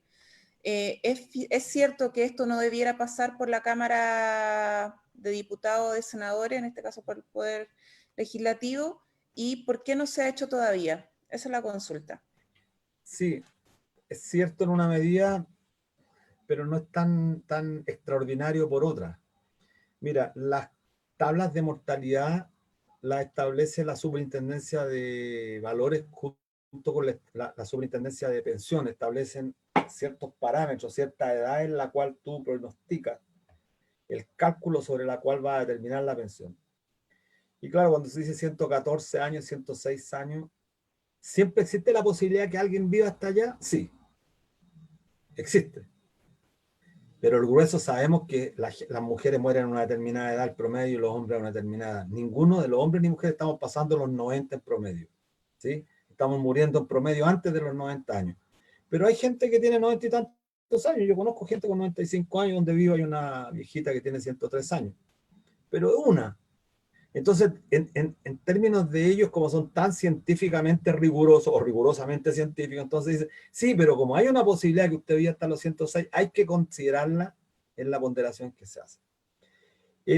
¿Es cierto que esto no debiera pasar por la Cámara de Diputados o de Senadores, en este caso por el Poder Legislativo? ¿Y por qué no se ha hecho todavía? Esa es la consulta. Sí, es cierto en una medida, pero no es tan extraordinario por otra. Mira, las tablas de mortalidad las establece la Superintendencia de Valores junto con la Superintendencia de Pensiones. Establecen ciertos parámetros, cierta edad en la cual tú pronosticas el cálculo sobre la cual va a determinar la pensión. Y claro, cuando se dice 114 años, 106 años, ¿siempre existe la posibilidad que alguien viva hasta allá? Sí, existe. Pero el grueso sabemos que las mujeres mueren a una determinada edad, el promedio, y los hombres a una determinada edad. Ninguno de los hombres ni mujeres estamos pasando los 90 en promedio, ¿sí? Estamos muriendo en promedio antes de los 90 años. Pero hay gente que tiene 90 y tantos años. Yo conozco gente con 95 años, donde vivo hay una viejita que tiene 103 años. Pero es una. Entonces, en términos de ellos, como son tan científicamente rigurosos o rigurosamente científicos, entonces dicen, sí, pero como hay una posibilidad que usted viva hasta los 106, hay que considerarla en la ponderación que se hace.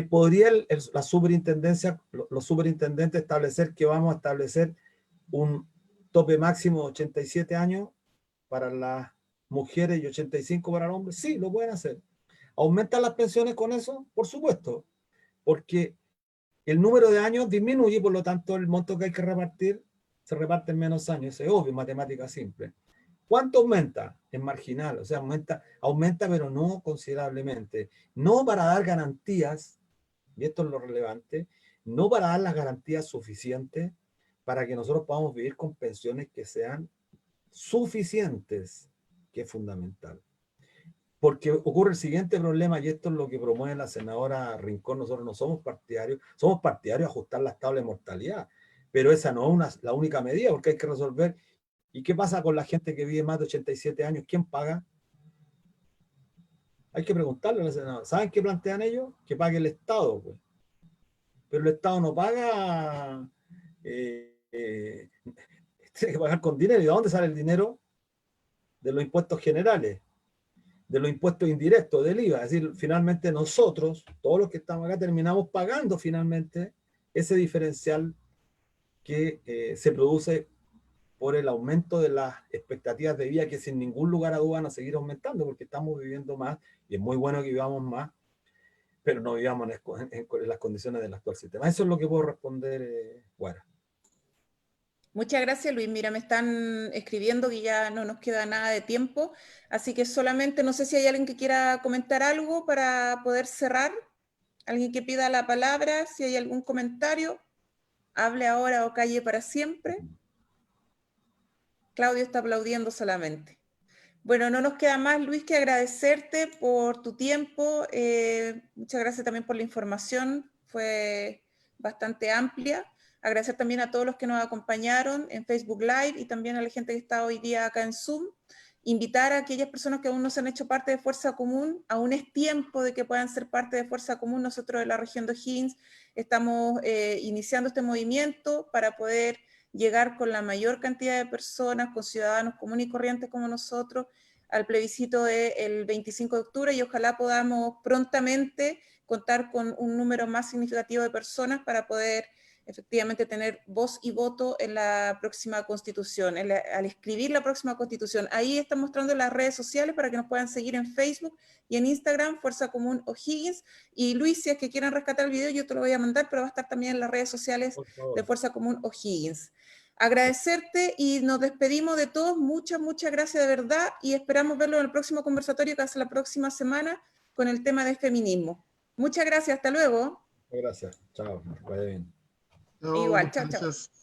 ¿Podría la superintendencia, los superintendentes establecer que vamos a establecer un tope máximo de 87 años para las mujeres y 85 para los hombres? Sí, lo pueden hacer. ¿Aumentan las pensiones con eso? Por supuesto, porque el número de años disminuye, por lo tanto el monto que hay que repartir se reparte en menos años. Es obvio, matemática simple. ¿Cuánto aumenta? Es marginal, o sea, aumenta pero no considerablemente. No para dar garantías, y esto es lo relevante, no para dar las garantías suficientes para que nosotros podamos vivir con pensiones que sean suficientes, que es fundamental. Porque ocurre el siguiente problema, y esto es lo que promueve la senadora Rincón. Nosotros no somos partidarios de ajustar las tablas de mortalidad, pero esa no es la única medida, porque hay que resolver. ¿Y qué pasa con la gente que vive más de 87 años? ¿Quién paga? Hay que preguntarle a la senadora. ¿Saben qué plantean ellos? Que pague el Estado, pues. Pero el Estado no paga, tiene que pagar con dinero. ¿Y de dónde sale el dinero? De los impuestos generales, de los impuestos indirectos, del IVA. Es decir, finalmente nosotros, todos los que estamos acá, terminamos pagando finalmente ese diferencial que se produce por el aumento de las expectativas de vida que sin ningún lugar a duda van a seguir aumentando, porque estamos viviendo más, y es muy bueno que vivamos más, pero no vivamos en las condiciones del actual sistema. Eso es lo que puedo responder, Guara. Muchas gracias, Luis. Mira, me están escribiendo que ya no nos queda nada de tiempo, así que solamente no sé si hay alguien que quiera comentar algo para poder cerrar. Alguien que pida la palabra, si hay algún comentario, hable ahora o calle para siempre. Claudio está aplaudiendo solamente. Bueno, no nos queda más, Luis, que agradecerte por tu tiempo. Muchas gracias también por la información, fue bastante amplia. Agradecer también a todos los que nos acompañaron en Facebook Live y también a la gente que está hoy día acá en Zoom. Invitar a aquellas personas que aún no se han hecho parte de Fuerza Común, aún es tiempo de que puedan ser parte de Fuerza Común. Nosotros de la región de O'Higgins estamos iniciando este movimiento para poder llegar con la mayor cantidad de personas, con ciudadanos comunes y corrientes como nosotros, al plebiscito del 25 de octubre y ojalá podamos prontamente contar con un número más significativo de personas para poder efectivamente tener voz y voto en la próxima constitución, al escribir la próxima constitución. Ahí están mostrando las redes sociales para que nos puedan seguir en Facebook y en Instagram, Fuerza Común O'Higgins. Y Luis, si es que quieren rescatar el video, yo te lo voy a mandar, pero va a estar también en las redes sociales de Fuerza Común O'Higgins. Agradecerte y nos despedimos de todos. Muchas, muchas gracias de verdad y esperamos verlo en el próximo conversatorio que hace la próxima semana con el tema de feminismo. Muchas gracias, hasta luego. Gracias, chao, vaya bien. Igual, chao, chao.